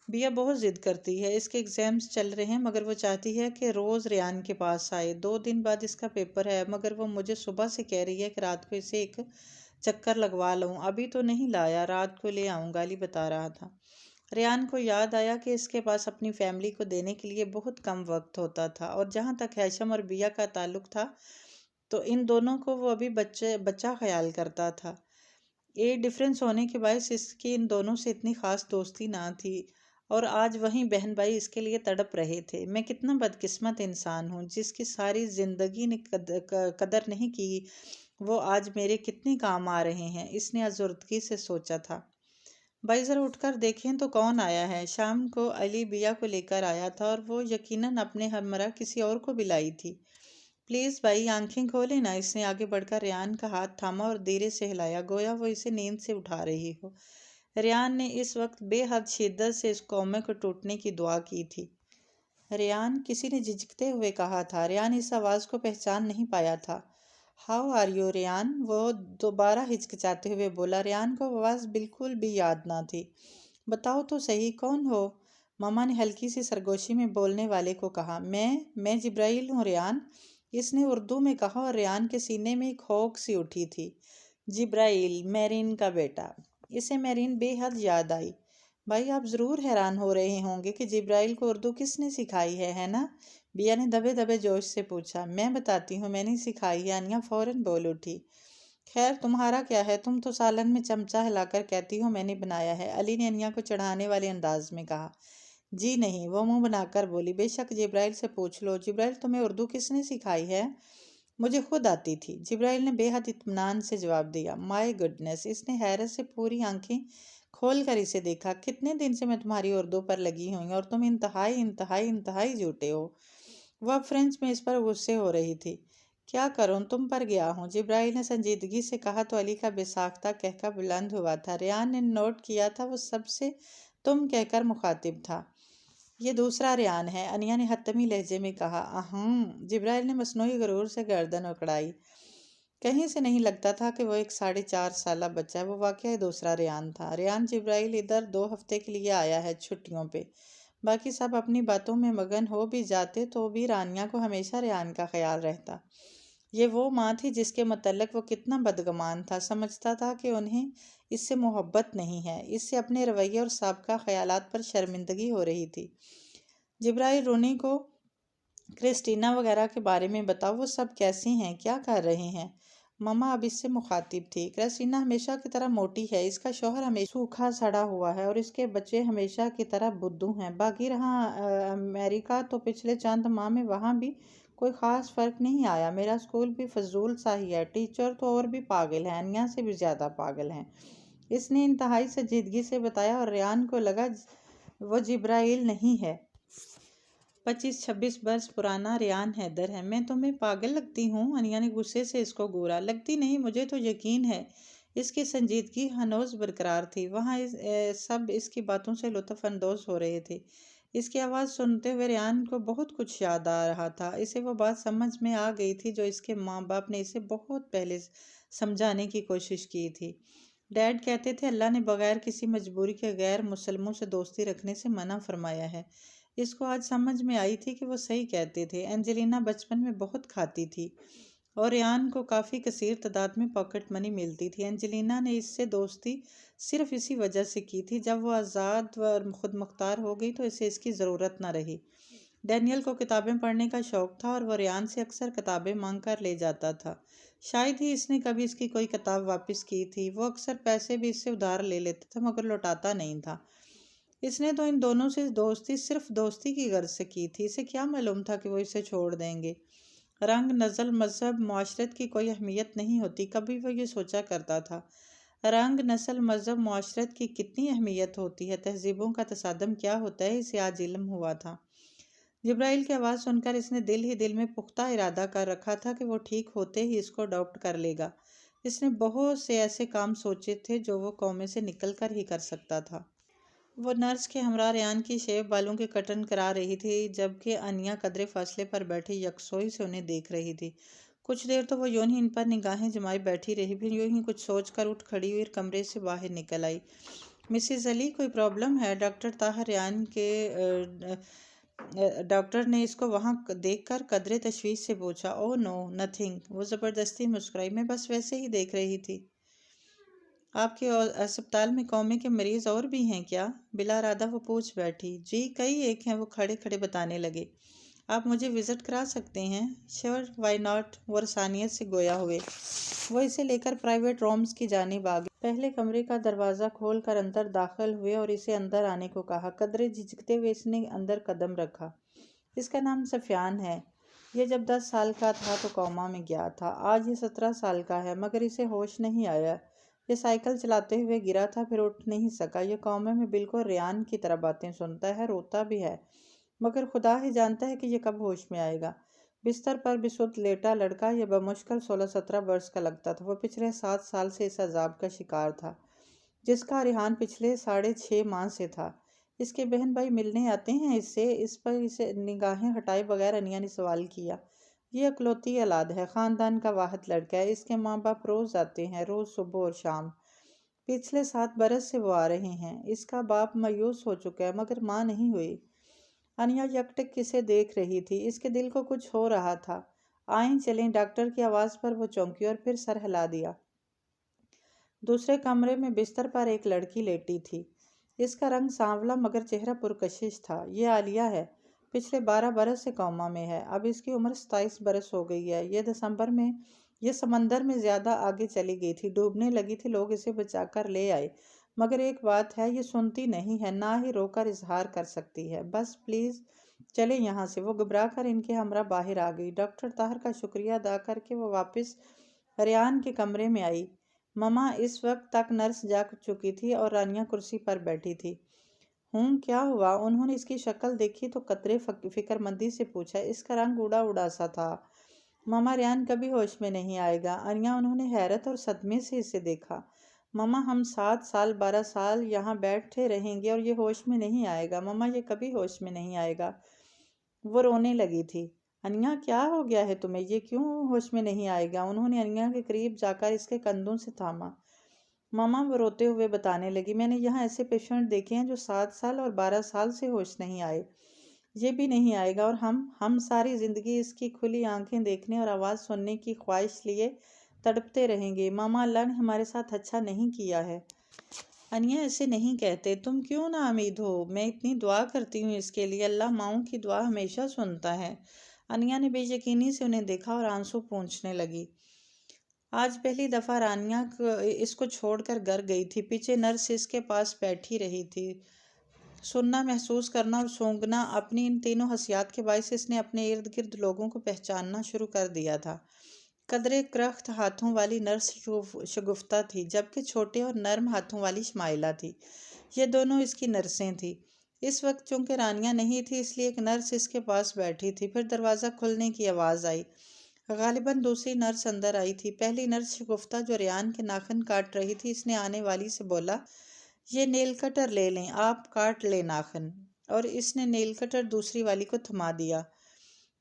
بیا بہت ضد کرتی ہے، اس کے ایگزامز چل رہے ہیں، مگر وہ چاہتی ہے کہ روز ریان کے پاس آئے۔ 2 دن بعد اس کا پیپر ہے، مگر وہ مجھے صبح سے کہہ رہی ہے کہ رات کو اسے ایک چکر لگوا لوں۔ ابھی تو نہیں لایا، رات کو لے آؤں گا، علی بتا رہا تھا۔ ریان کو یاد آیا کہ اس کے پاس اپنی فیملی کو دینے کے لیے بہت کم وقت ہوتا تھا، اور جہاں تک ہیشم اور بیا کا تعلق تھا تو ان دونوں کو وہ ابھی بچہ خیال کرتا تھا۔ ایج ڈفرینس ہونے کے باعث اس کی ان دونوں سے اتنی خاص دوستی نہ تھی، اور آج وہیں بہن بھائی اس کے لیے تڑپ رہے تھے۔ میں کتنا بدقسمت انسان ہوں، جس کی ساری زندگی نے قدر نہیں کی، وہ آج میرے کتنے کام آ رہے ہیں، اس نے ازردگی سے سوچا تھا۔ بھائی ذرا اٹھ کر دیکھیں تو کون آیا ہے۔ شام کو علی بیا کو لے کر آیا تھا، اور وہ یقیناً اپنے ہمراہ کسی اور کو بھی لائی تھی۔ پلیز بھائی آنکھیں کھولے نا۔ اس نے آگے بڑھ کر ریان کا ہاتھ تھاما اور دھیرے سے ہلایا، گویا وہ اسے نیند سے اٹھا رہی ہو۔ ریان نے اس وقت بے حد شدت سے اس قومے کو ٹوٹنے کی دعا کی تھی۔ ریان، کسی نے جھجکتے ہوئے کہا تھا۔ ریان اس آواز کو پہچان نہیں پایا تھا۔ How are you Ryan? وہ دوبارہ ہچکچاتے ہوئے بولا۔ ریان کو آواز بالکل بھی یاد نہ تھی۔ بتاؤ تو صحیح، کون ہو؟ ماما نے ہلکی سی سرگوشی میں بولنے والے کو کہا۔ میں جبرائیل ہوں ریان، اس نے اردو میں کہا، اور ریان کے سینے میں ایک ہوک سی اٹھی تھی۔ جبرائیل، میرین کا بیٹا۔ اسے میرین بے حد یاد آئی۔ بھائی آپ ضرور حیران ہو رہے ہوں گے کہ جبرائیل کو اردو کس نے سکھائی ہے نا؟ بیا نے دبے دبے جوش سے پوچھا۔ میں بتاتی ہوں، میں نے سکھائی ہے، انیا فوراً بول اٹھی۔ خیر تمہارا کیا ہے، تم تو سالن میں چمچہ ہلا کر کہتی ہو میں نے بنایا ہے، علی نے انیا کو چڑھانے والے انداز میں کہا۔ جی نہیں، وہ منہ بنا کر بولی۔ بے شک جبرائیل سے پوچھ لو۔ جبرائیل، تمہیں اردو کس نے سکھائی ہے؟ مجھے خود آتی تھی، جبرائیل نے بے حد اطمینان سے جواب دیا۔ مائی گڈنس! اس نے حیرت سے پوری آنکھیں کھول کر اسے دیکھا۔ کتنے دن سے میں تمہاری اردو پر لگی ہوئی ہوں، اور تم انتہائی جھوٹے ہو۔ وہ اب فرینچ میں اس پر غصے ہو رہی تھی۔ کیا کروں، تم پر گیا ہوں، جبرائیل نے سنجیدگی سے کہا تو علی کا بے ساختہ قہقہ بلند ہوا تھا۔ ریان نے نوٹ کیا تھا وہ سب سے تم کہہ کر مخاطب تھا۔ یہ دوسرا ریان ہے، انیا نے حتمی لہجے میں کہا۔ جبرائیل نے مصنوعی غرور سے گردن اکڑائی۔ کہیں سے نہیں لگتا تھا کہ وہ ایک 4.5 سالہ بچہ ہے، وہ واقعی دوسرا ریان تھا۔ ریان، جبرائیل ادھر 2 ہفتے کے لیے آیا ہے چھٹیوں پہ۔ باقی سب اپنی باتوں میں مگن ہو بھی جاتے تو بھی رانیہ کو ہمیشہ ریان کا خیال رہتا۔ یہ وہ ماں تھی جس کے متعلق وہ کتنا بدگمان تھا، سمجھتا تھا کہ انہیں اس سے محبت نہیں ہے، اس سے اپنے رویے اور سابقہ خیالات پر شرمندگی ہو رہی تھی۔ جبرائیل، رونی کو کرسٹینا وغیرہ کے بارے میں بتاؤ، وہ سب کیسی ہیں، کیا کر رہے ہیں؟ ماما اب اس سے مخاطب تھی۔ کرسٹینا ہمیشہ کی طرح موٹی ہے، اس کا شوہر ہمیشہ سوکھا سڑا ہوا ہے، اور اس کے بچے ہمیشہ کی طرح بدھو ہیں۔ باقی رہا امریکہ، تو پچھلے چند ماہ میں وہاں بھی کوئی خاص فرق نہیں آیا۔ میرا اسکول بھی فضول سا ہی ہے، ٹیچر تو اور بھی پاگل ہیں، انیا سے بھی زیادہ پاگل ہیں، اس نے انتہائی سنجیدگی سے بتایا، اور ریان کو لگا وہ جبرائیل نہیں ہے۔ 25-26 برس پرانا ریان حیدر ہے۔ میں تمہیں پاگل لگتی ہوں؟ انیا نے غصے سے اس کو گورا۔ لگتی نہیں، مجھے تو یقین ہے۔ اس کی سنجیدگی ہنوز برقرار تھی۔ وہاں سب اس کی باتوں سے لطف اندوز ہو رہے تھے۔ اس کی آواز سنتے ہوئے ریان کو بہت کچھ یاد آ رہا تھا۔ اسے وہ بات سمجھ میں آ گئی تھی جو اس کے ماں باپ نے اسے بہت پہلے سمجھانے کی کوشش کی تھی۔ ڈیڈ کہتے تھے اللہ نے بغیر کسی مجبوری کے غیر مسلموں سے دوستی رکھنے سے منع فرمایا ہے۔ اس کو آج سمجھ میں آئی تھی کہ وہ صحیح کہتے تھے۔ اینجلینا بچپن میں بہت کھاتی تھی اور ریان کو کافی کثیر تعداد میں پاکٹ منی ملتی تھی۔ اینجلینا نے اس سے دوستی صرف اسی وجہ سے کی تھی۔ جب وہ آزاد و خود مختار ہو گئی تو اسے اس کی ضرورت نہ رہی۔ ڈینیل کو کتابیں پڑھنے کا شوق تھا اور وہ ریان سے اکثر کتابیں مانگ کر لے جاتا تھا۔ شاید ہی اس نے کبھی اس کی کوئی کتاب واپس کی تھی۔ وہ اکثر پیسے بھی اس سے ادھار لے لیتا تھا مگر لوٹاتا نہیں تھا۔ اس نے تو ان دونوں سے دوستی صرف دوستی کی غرض سے کی تھی۔ اسے کیا معلوم تھا کہ وہ اسے چھوڑ دیں گے۔ رنگ، نسل، مذہب، معاشرت کی کوئی اہمیت نہیں ہوتی، کبھی وہ یہ سوچا کرتا تھا۔ رنگ، نسل، مذہب، معاشرت کی کتنی اہمیت ہوتی ہے، تہذیبوں کا تصادم کیا ہوتا ہے، اسے آج علم ہوا تھا۔ جبرائیل کی آواز سن کر اس نے دل ہی دل میں پختہ ارادہ کر رکھا تھا کہ وہ ٹھیک ہوتے ہی اس کو اڈاپٹ کر لے گا۔ اس نے بہت سے ایسے کام سوچے تھے جو وہ قومے سے نکل کر ہی کر سکتا تھا۔ وہ نرس کے ہمراہ ریان کی شیو بالوں کے کٹن کرا رہی تھی جبکہ انیا قدرے فاصلے پر بیٹھی یکسوئی سے انہیں دیکھ رہی تھی۔ کچھ دیر تو وہ یوں ہی ان پر نگاہیں جمائے بیٹھی رہی، پھر یوں ہی کچھ سوچ کر اٹھ کھڑی ہوئی اور کمرے سے باہر نکل آئی۔ مسز علی، کوئی پرابلم ہے؟ ڈاکٹر طاہر ریان کے ڈاکٹر نے اس کو وہاں دیکھ کر قدرے تشویش سے پوچھا۔ اوہ نو، نتھنگ، وہ زبردستی مسکرائی۔ میں بس ویسے ہی دیکھ رہی تھی۔ آپ کے اسپتال میں قومے کے مریض اور بھی ہیں کیا؟ بلا ارادہ وہ پوچھ بیٹھی۔ جی کئی ایک ہیں، وہ کھڑے کھڑے بتانے لگے۔ آپ مجھے وزٹ کرا سکتے ہیں؟ شور، وائی ناٹ، وہ رسانیت سے گویا ہوئے۔ وہ اسے لے کر پرائیویٹ رومز کی جانب آگئے۔ پہلے کمرے کا دروازہ کھول کر اندر داخل ہوئے اور اسے اندر آنے کو کہا۔ قدرے جھجکتے ہوئے اس نے اندر قدم رکھا۔ اس کا نام سفیان ہے۔ یہ جب 10 سال کا تھا تو کوما میں گیا تھا۔ آج یہ 17 سال کا ہے مگر اسے ہوش نہیں آیا۔ یہ سائیکل چلاتے ہوئے گرا تھا، پھر اٹھ نہیں سکا۔ یہ کومے میں بالکل ریان کی طرح باتیں سنتا ہے، روتا بھی ہے، مگر خدا ہی جانتا ہے کہ یہ کب ہوش میں آئے گا۔ بستر پر بسود لیٹا لڑکا یہ بمشکل 16-17 برس کا لگتا تھا۔ وہ پچھلے 7 سال سے اس عذاب کا شکار تھا جس کا ریحان پچھلے 6.5 ماہ سے تھا۔ اس کے بہن بھائی ملنے آتے ہیں اس سے؟ اس پر اسے نگاہیں ہٹائے بغیر انیا نے سوال کیا۔ یہ اکلوتی اولاد ہے، خاندان کا واحد لڑکا ہے۔ اس کے ماں باپ روز آتے ہیں، روز صبح اور شام۔ پچھلے 7 برس سے وہ آ رہے ہیں۔ اس کا باپ مایوس ہو چکا ہے مگر ماں نہیں ہوئی۔ انیا یکٹک اسے دیکھ رہی تھی۔ اس کے دل کو کچھ ہو رہا تھا۔ آئیں چلیں، ڈاکٹر کی آواز پر وہ چونکی اور پھر سر ہلا دیا۔ دوسرے کمرے میں بستر پر ایک لڑکی لیٹی تھی۔ اس کا رنگ سانولا مگر چہرہ پرکشش تھا۔ یہ عالیہ ہے، پچھلے 12 برس سے کوما میں ہے۔ اب اس کی عمر 27 برس ہو گئی ہے۔ یہ سمندر میں زیادہ آگے چلی گئی تھی، ڈوبنے لگی تھی، لوگ اسے بچا کر لے آئے، مگر ایک بات ہے، یہ سنتی نہیں ہے، نہ ہی رو کر اظہار کر سکتی ہے۔ بس پلیز چلیں یہاں سے۔ وہ گھبرا کر ان کے ہمراہ باہر آ گئی۔ ڈاکٹر طاہر کا شکریہ ادا کر کے وہ واپس ریان کے کمرے میں آئی۔ مما اس وقت تک نرس جاگ چکی تھی اور رانیہ کرسی پر بیٹھی تھی۔ کیا ہوا؟ انہوں نے اس کی شکل دیکھی تو قطرے فکر مندی سے پوچھا۔ اس کا رنگ اڑا اڑا سا تھا۔ مما ریان کبھی ہوش میں نہیں آئے گا۔ انیا، انہوں نے حیرت اور صدمے سے اسے دیکھا۔ مما ہم 7 سال 12 سال یہاں بیٹھے رہیں گے اور یہ ہوش میں نہیں آئے گا۔ مما یہ کبھی ہوش میں نہیں آئے گا۔ وہ رونے لگی تھی۔ انیا کیا ہو گیا ہے تمہیں؟ یہ کیوں ہوش میں نہیں آئے گا؟ انہوں نے انیا کے قریب جا کر اس کے کندھوں سے تھاما۔ مما وہ روتے ہوئے بتانے لگی، میں نے یہاں ایسے پیشنٹ دیکھے ہیں جو 7 سال اور 12 سال سے ہوش نہیں آئے۔ یہ بھی نہیں آئے گا اور ہم ساری زندگی اس کی کھلی آنکھیں دیکھنے اور آواز سننے کی خواہش لیے تڑپتے رہیں گے۔ ماما اللہ نے ہمارے ساتھ اچھا نہیں کیا ہے۔ انیا ایسے نہیں کہتے، تم کیوں نا امید ہو؟ میں اتنی دعا کرتی ہوں اس کے لیے، اللہ ماؤں کی دعا ہمیشہ سنتا ہے۔ انیا نے بے یقینی سے انہیں دیکھا اور آنسو پونچھنے لگی۔ آج پہلی دفعہ رانیہ اس کو چھوڑ کر گھر گئی تھی۔ پیچھے نرس اس کے پاس بیٹھی رہی تھی۔ سننا، محسوس کرنا اور سونگھنا، اپنی ان تینوں حسیات کے باعث اس نے اپنے ارد گرد لوگوں کو پہچاننا شروع کر دیا تھا۔ قدرے کرخت ہاتھوں والی نرس شگفتہ تھی جبکہ چھوٹے اور نرم ہاتھوں والی شمائلہ تھی۔ یہ دونوں اس کی نرسیں تھیں۔ اس وقت چونکہ رانیہ نہیں تھی اس لیے ایک نرس اس کے پاس بیٹھی تھی۔ پھر دروازہ کھلنے کی آواز آئی۔ غالباً دوسری نرس اندر آئی تھی۔ پہلی نرس شگفتہ جو ریان کے ناخن کاٹ رہی تھی، اس نے آنے والی سے بولا، یہ نیل کٹر لے لیں، آپ کاٹ لیں ناخن، اور اس نے نیل کٹر دوسری والی کو تھما دیا۔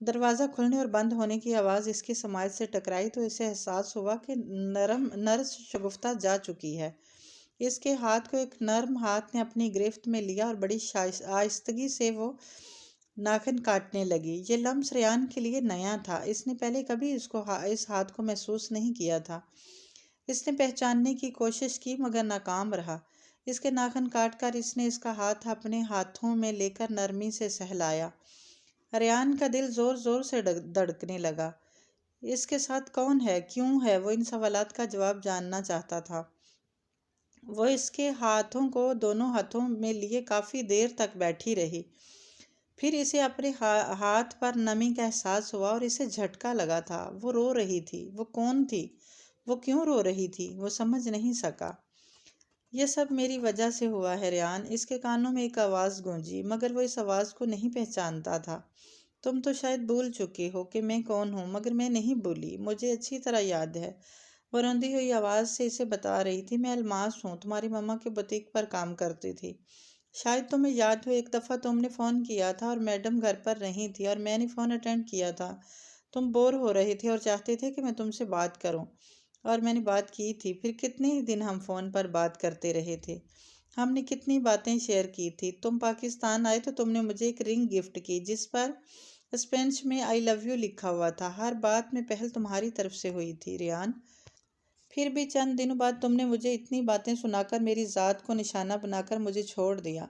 دروازہ کھلنے اور بند ہونے کی آواز اس کی سماعت سے ٹکرائی تو اسے احساس ہوا کہ نرس شگفتہ جا چکی ہے۔ اس کے ہاتھ کو ایک نرم ہاتھ نے اپنی گرفت میں لیا اور بڑی آہستگی سے وہ ناخن کاٹنے لگی۔ یہ لمس ریان کے لیے نیا تھا۔ اس نے پہلے کبھی اس ہاتھ کو محسوس نہیں کیا تھا۔ اس نے پہچاننے کی کوشش کی مگر ناکام رہا۔ اس کے ناخن کاٹ کر اس نے اس کا ہاتھ اپنے ہاتھوں میں لے کر نرمی سے سہلایا۔ ریان کا دل زور زور سے دھڑکنے لگا۔ اس کے ساتھ کون ہے؟ کیوں ہے؟ وہ ان سوالات کا جواب جاننا چاہتا تھا۔ وہ اس کے ہاتھوں کو دونوں ہاتھوں میں لیے کافی دیر تک بیٹھی رہی۔ پھر اسے اپنے ہاتھ پر نمی کا احساس ہوا اور اسے جھٹکا لگا تھا۔ وہ رو رہی تھی۔ وہ کون تھی؟ وہ کیوں رو رہی تھی؟ وہ سمجھ نہیں سکا۔ یہ سب میری وجہ سے ہوا ہے ریان۔ اس کے کانوں میں ایک آواز گونجی مگر وہ اس آواز کو نہیں پہچانتا تھا۔ تم تو شاید بھول چکے ہو کہ میں کون ہوں، مگر میں نہیں بھولی، مجھے اچھی طرح یاد ہے۔ وہ روندی ہوئی آواز سے اسے بتا رہی تھی، میں الماس ہوں، تمہاری ماما کے بوتیک پر کام کرتی تھی۔ شاید تمہیں یاد ہو ایک دفعہ تم نے فون کیا تھا اور میڈم گھر پر نہیں تھی اور میں نے فون اٹینڈ کیا تھا۔ تم بور ہو رہے تھے اور چاہتے تھے کہ میں تم سے بات کروں، اور میں نے بات کی تھی۔ پھر کتنے ہی دن ہم فون پر بات کرتے رہے تھے۔ ہم نے کتنی باتیں شیئر کی تھی۔ تم پاکستان آئے تو تم نے مجھے ایک رنگ گفٹ کی جس پر اسپینش میں آئی لو یو لکھا ہوا تھا۔ ہر بات میں پہل تمہاری طرف سے ہوئی تھی ریان۔ پھر بھی چند دنوں بعد تم نے مجھے اتنی باتیں سنا کر میری ذات کو نشانہ بنا کر مجھے چھوڑ دیا۔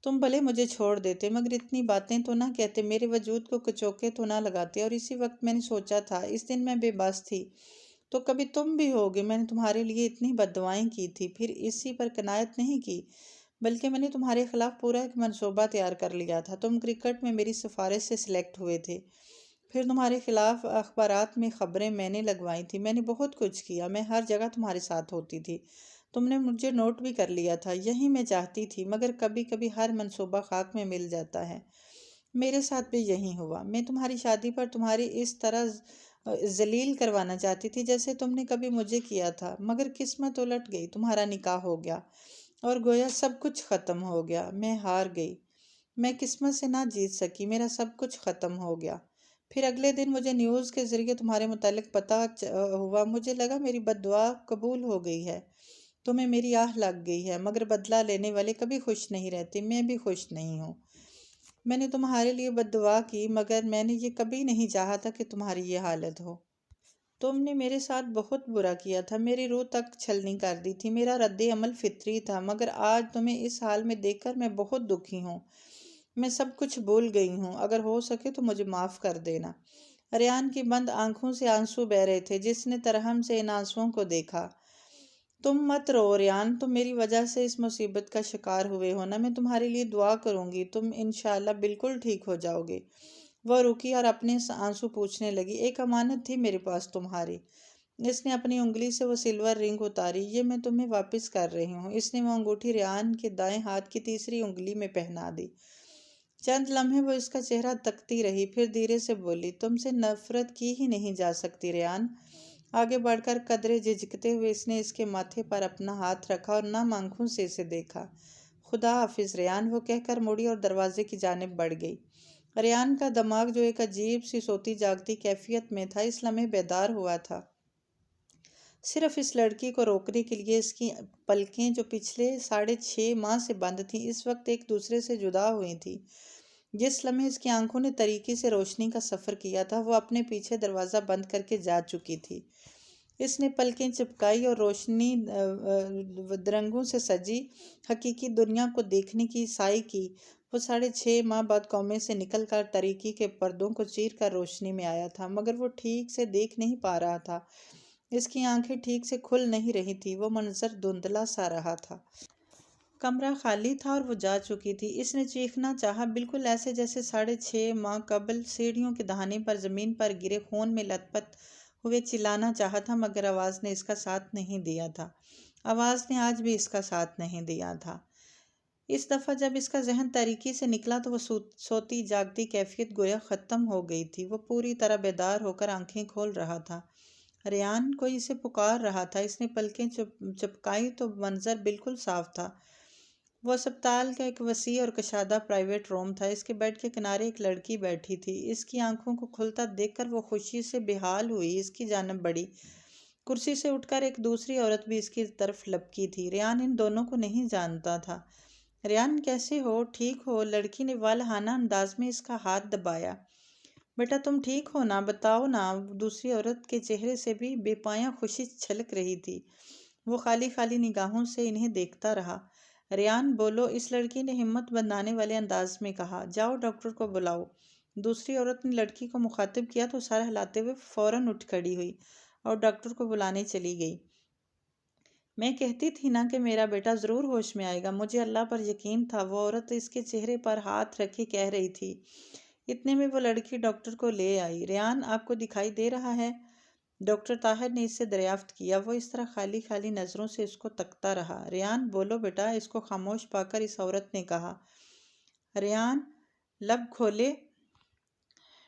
تم بھلے مجھے چھوڑ دیتے مگر اتنی باتیں تو نہ کہتے، میرے وجود کو کچوکے تو نہ لگاتے۔ اور اسی وقت میں نے سوچا تھا، اس دن میں بے بس تھی تو کبھی تم بھی ہوگے۔ میں نے تمہارے لیے اتنی بد دعائیں کی تھی، پھر اسی پر قناعت نہیں کی بلکہ میں نے تمہارے خلاف پورا ایک منصوبہ تیار کر لیا تھا۔ تم کرکٹ میں میری سفارش سے سلیکٹ ہوئے تھے، پھر تمہارے خلاف اخبارات میں خبریں میں نے لگوائی تھی۔ میں نے بہت کچھ کیا، میں ہر جگہ تمہارے ساتھ ہوتی تھی۔ تم نے مجھے نوٹ بھی کر لیا تھا، یہی میں چاہتی تھی، مگر کبھی کبھی ہر منصوبہ خاک میں مل جاتا ہے۔ میرے ساتھ بھی یہی ہوا۔ میں تمہاری شادی پر تمہاری اس طرح ذلیل کروانا چاہتی تھی جیسے تم نے کبھی مجھے کیا تھا، مگر قسمت الٹ گئی، تمہارا نکاح ہو گیا اور گویا سب کچھ ختم ہو گیا۔ میں ہار گئی، میں قسمت سے نہ جیت سکی، میرا سب کچھ ختم ہو گیا۔ پھر اگلے دن مجھے نیوز کے ذریعے تمہارے متعلق پتہ ہوا۔ مجھے لگا میری بد دعا قبول ہو گئی ہے، تمہیں میری آہ لگ گئی ہے، مگر بدلہ لینے والے کبھی خوش نہیں رہتے۔ میں بھی خوش نہیں ہوں۔ میں نے تمہارے لیے بد دعا کی مگر میں نے یہ کبھی نہیں چاہا تھا کہ تمہاری یہ حالت ہو۔ تم نے میرے ساتھ بہت برا کیا تھا، میری روح تک چھلنی کر دی تھی، میرا رد عمل فطری تھا، مگر آج تمہیں اس حال میں دیکھ کر میں بہت دکھی ہوں۔ میں سب کچھ بھول گئی ہوں، اگر ہو سکے تو مجھے معاف کر دینا۔ ریان کی بند آنکھوں سے آنسو بہہ رہے تھے۔ جس نے ترحم سے ان آنسوؤں کو دیکھا۔ تم مت رو ریان، تم میری وجہ سے اس مصیبت کا شکار ہوئے ہو نا، میں تمہارے لیے دعا کروں گی، تم انشاءاللہ بالکل ٹھیک ہو جاؤ گے۔ وہ رکی اور اپنے آنسو پوچھنے لگی، ایک امانت تھی میرے پاس تمہاری۔ اس نے اپنی انگلی سے وہ سلور رنگ اتاری، یہ میں تمہیں واپس کر رہی ہوں۔ اس نے وہ انگوٹھی ریان کے دائیں ہاتھ کی تیسری انگلی میں پہنا دی۔ چند لمحے وہ اس کا چہرہ تکتی رہی، پھر دھیرے سے بولی، تم سے نفرت کی ہی نہیں جا سکتی ریان۔ آگے بڑھ کر قدرے جھجکتے ہوئے اس نے اس کے ماتھے پر اپنا ہاتھ رکھا اور نم آنکھوں سے اسے دیکھا۔ خدا حافظ ریان، وہ کہہ کر مڑی اور دروازے کی جانب بڑھ گئی۔ ریان کا دماغ جو ایک عجیب سی سوتی جاگتی کیفیت میں تھا، اس لمحے بیدار ہوا تھا۔ صرف اس لڑکی کو روکنے کے لیے اس کی پلکیں جو پچھلے 6.5 ماہ سے بند تھیں، اس وقت ایک دوسرے سے جدا ہوئی تھیں۔ جس لمحے اس کی آنکھوں نے طریقے سے روشنی کا سفر کیا تھا، وہ اپنے پیچھے دروازہ بند کر کے جا چکی تھی۔ اس نے پلکیں چپکائی اور روشنی درنگوں سے سجی حقیقی دنیا کو دیکھنے کی سعی کی۔ وہ 6.5 ماہ بعد کومے سے نکل کر تاریکی کے پردوں کو چیر کر روشنی میں آیا تھا، مگر وہ ٹھیک سے دیکھ نہیں پا رہا تھا۔ اس کی آنکھیں ٹھیک سے کھل نہیں رہی تھی، وہ منظر دھندلا سا رہا تھا۔ کمرہ خالی تھا اور وہ جا چکی تھی۔ اس نے چیخنا چاہا، بالکل ایسے جیسے 6.5 ماہ قبل سیڑھیوں کے دہانے پر زمین پر گرے خون میں لت پت ہوئے چلانا چاہا تھا، مگر آواز نے اس کا ساتھ نہیں دیا تھا۔ آواز نے آج بھی اس کا ساتھ نہیں دیا تھا۔ اس دفعہ جب اس کا ذہن تاریکی سے نکلا تو وہ سوتی جاگتی کیفیت گویا ختم ہو گئی تھی۔ وہ پوری طرح بیدار ہو کر آنکھیں کھول رہا تھا۔ ریان کوئی اسے پکار رہا تھا۔ اس نے پلکیں چپکائی تو منظر بالکل صاف تھا۔ وہ اسپتال کا ایک وسیع اور کشادہ پرائیویٹ روم تھا۔ اس کے بیڈ کے کنارے ایک لڑکی بیٹھی تھی۔ اس کی آنکھوں کو کھلتا دیکھ کر وہ خوشی سے بحال ہوئی، اس کی جانب بڑھی۔ کرسی سے اٹھ کر ایک دوسری عورت بھی اس کی طرف لپکی تھی۔ ریان ان دونوں کو نہیں جانتا تھا۔ ریان کیسے ہو؟ ٹھیک ہو؟ لڑکی نے والہانہ انداز میں اس کا ہاتھ دبایا۔ بیٹا تم ٹھیک ہو نا؟ بتاؤ نا۔ دوسری عورت کے چہرے سے بھی بے پایاں خوشی چھلک رہی تھی۔ وہ خالی خالی نگاہوں سے انہیں دیکھتا رہا۔ ریان بولو، اس لڑکی نے ہمت بندھانے والے انداز میں کہا۔ جاؤ ڈاکٹر کو بلاؤ۔ دوسری عورت نے لڑکی کو مخاطب کیا تو سر ہلاتے ہوئے فوراً اٹھ کھڑی ہوئی اور ڈاکٹر کو بلانے چلی گئی۔ میں کہتی تھی نا کہ میرا بیٹا ضرور ہوش میں آئے گا، مجھے اللہ پر یقین تھا، وہ عورت اس کے چہرے پر ہاتھ رکھے کہہ رہی تھی۔ اتنے میں وہ لڑکی ڈاکٹر کو لے آئی۔ ریان آپ کو دکھائی دے رہا ہے؟ ڈاکٹر طاہر نے اس سے دریافت کیا۔ وہ اس طرح خالی خالی نظروں سے اس کو تکتا رہا۔ ریان بولو بیٹا، اس کو خاموش پا کر اس عورت نے کہا۔ ریان لب کھولے۔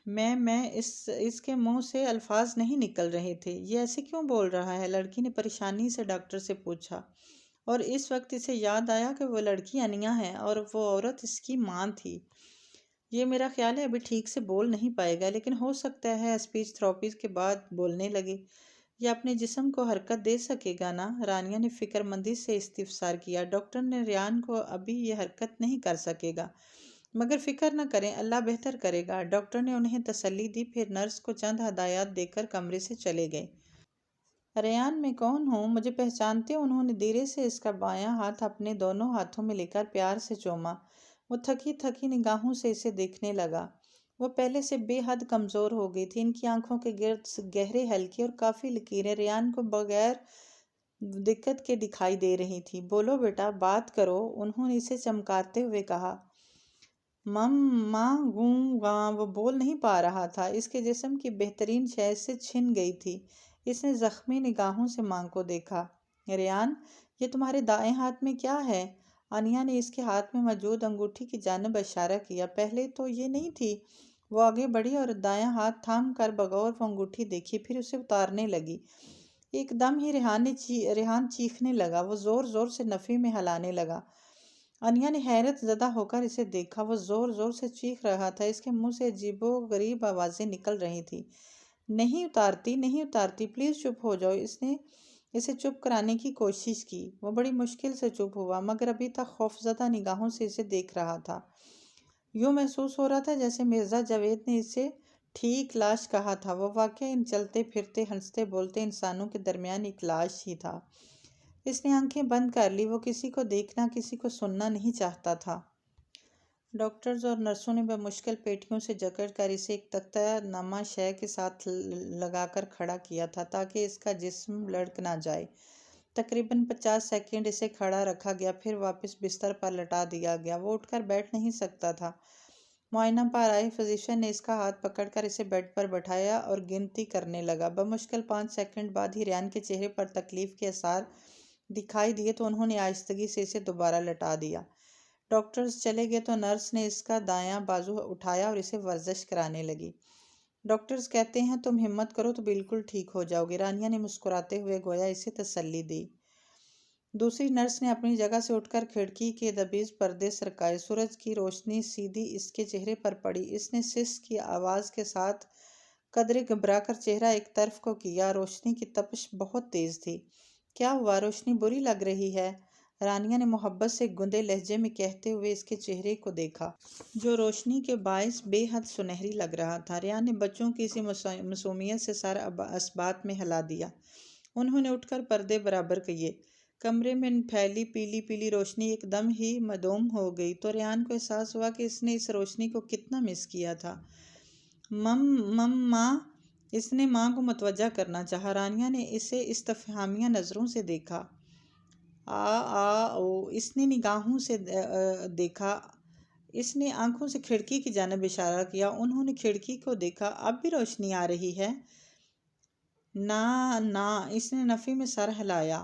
میں اس کے منہ سے الفاظ نہیں نکل رہے تھے۔ یہ ایسے کیوں بول رہا ہے؟ لڑکی نے پریشانی سے ڈاکٹر سے پوچھا، اور اس وقت اسے یاد آیا کہ وہ لڑکی انیا ہے اور وہ عورت اس کی ماں تھی۔ یہ میرا خیال ہے ابھی ٹھیک سے بول نہیں پائے گا، لیکن ہو سکتا ہے اسپیچ تھراپی کے بعد بولنے لگے یا اپنے جسم کو حرکت دے سکے گا نا؟ رانیہ نے فکر مندی سے استفسار کیا۔ ڈاکٹر نے ریان کو ابھی یہ حرکت نہیں کر سکے گا، مگر فکر نہ کریں، اللہ بہتر کرے گا۔ ڈاکٹر نے انہیں تسلی دی، پھر نرس کو چند ہدایات دے کر کمرے سے چلے گئے۔ ریان میں کون ہوں؟ مجھے پہچانتے ہو؟ انہوں نے دھیرے سے اس کا بایاں ہاتھ اپنے دونوں ہاتھوں میں لے کر پیار سے چوما۔ وہ تھکی تھکی نگاہوں سے اسے دیکھنے لگا۔ وہ پہلے سے بے حد کمزور ہو گئی تھی۔ ان کی آنکھوں کے گرد گہرے حلقے اور کافی لکیریں ریان کو بغیر دقت کے دکھائی دے رہی تھی۔ بولو بیٹا، بات کرو، انہوں نے اسے چمکارتے ہوئے کہا۔ ماں گوں گاں وہ بول نہیں پا رہا تھا۔ اس کے جسم کی بہترین شے سے چھن گئی تھی۔ اس نے زخمی نگاہوں سے ماں کو دیکھا۔ ریان، یہ تمہارے دائیں ہاتھ میں کیا ہے؟ انیا نے اس کے ہاتھ میں موجود انگوٹھی کی جانب اشارہ کیا۔ پہلے تو یہ نہیں تھی۔ وہ آگے بڑھی اور دایاں ہاتھ تھام کر بغور وہ انگوٹھی دیکھی، پھر اسے اتارنے لگی۔ ایک دم ہی ریحان چیخنے لگا۔ وہ زور زور سے نفی میں ہلانے لگا۔ انیا نے حیرت زدہ ہو کر اسے دیکھا۔ وہ زور زور سے چیخ رہا تھا۔ اس کے منہ سے عجیب و غریب آوازیں نکل رہی تھیں۔ نہیں اتارتی، نہیں اتارتی، پلیز چپ ہو جاؤ۔ اس نے اسے چپ کرانے کی کوشش کی۔ وہ بڑی مشکل سے چپ ہوا، مگر ابھی تک خوفزدہ نگاہوں سے اسے دیکھ رہا تھا۔ یوں محسوس ہو رہا تھا جیسے مرزا جاوید نے اسے ٹھیک لاش کہا تھا۔ وہ واقعی ان چلتے پھرتے ہنستے بولتے انسانوں کے درمیان ایک لاش ہی تھا۔ اس نے آنکھیں بند کر لی۔ وہ کسی کو دیکھنا، کسی کو سننا نہیں چاہتا تھا۔ ڈاکٹرز اور نرسوں نے بمشکل پیٹیوں سے جکڑ کر اسے ایک تختہ نما شے کے ساتھ لگا کر کھڑا کیا تھا تاکہ اس کا جسم لڑک نہ جائے۔ تقریباً 50 سیکنڈ اسے کھڑا رکھا گیا، پھر واپس بستر پر لٹا دیا گیا۔ وہ اٹھ کر بیٹھ نہیں سکتا تھا۔ معائنہ پر آئے فزیشین نے اس کا ہاتھ پکڑ کر اسے بیڈ پر بٹھایا اور گنتی کرنے لگا۔ بمشکل 5 سیکنڈ بعد ہی ریان کے چہرے پر تکلیف کے آثار دکھائی دیے تو انہوں نے آہستگی سے اسے دوبارہ لٹا دیا۔ ڈاکٹرز چلے گئے تو نرس نے اس کا دایاں بازو اٹھایا اور اسے ورزش کرانے لگی۔ ڈاکٹرز کہتے ہیں تم ہمت کرو تو بالکل ٹھیک ہو جاؤ گے، رانیہ نے مسکراتے ہوئے گویا اسے تسلی دی۔ دوسری نرس نے اپنی جگہ سے اٹھ کر کھڑکی کے دبیز پردے سرکائے۔ سورج کی روشنی سیدھی اس کے چہرے پر پڑی۔ اس نے سس کی آواز کے ساتھ قدرے گھبرا کر چہرہ ایک طرف کو کیا۔ روشنی کی تپش بہت تیز تھی۔ کیا ہوا؟ روشنی بری لگ رہی ہے؟ رانیہ نے محبت سے گندے لہجے میں کہتے ہوئے اس کے چہرے کو دیکھا، جو روشنی کے باعث بے حد سنہری لگ رہا تھا۔ ریان نے بچوں کی اسی معصومیت سے سر اسبات میں ہلا دیا۔ انہوں نے اٹھ کر پردے برابر کیے۔ کمرے میں پھیلی پیلی پیلی روشنی ایک دم ہی معدوم ہو گئی تو ریان کو احساس ہوا کہ اس نے اس روشنی کو کتنا مس کیا تھا۔ ماں، اس نے ماں کو متوجہ کرنا چاہا۔ رانیہ نے اسے استفہامیہ نظروں سے دیکھا۔ اس نے نگاہوں سے دیکھا۔ اس نے آنکھوں سے کھڑکی کی جانب اشارہ کیا۔ انہوں نے کھڑکی کو دیکھا۔ اب بھی روشنی آ رہی ہے؟ نہ، اس نے نفی میں سر ہلایا۔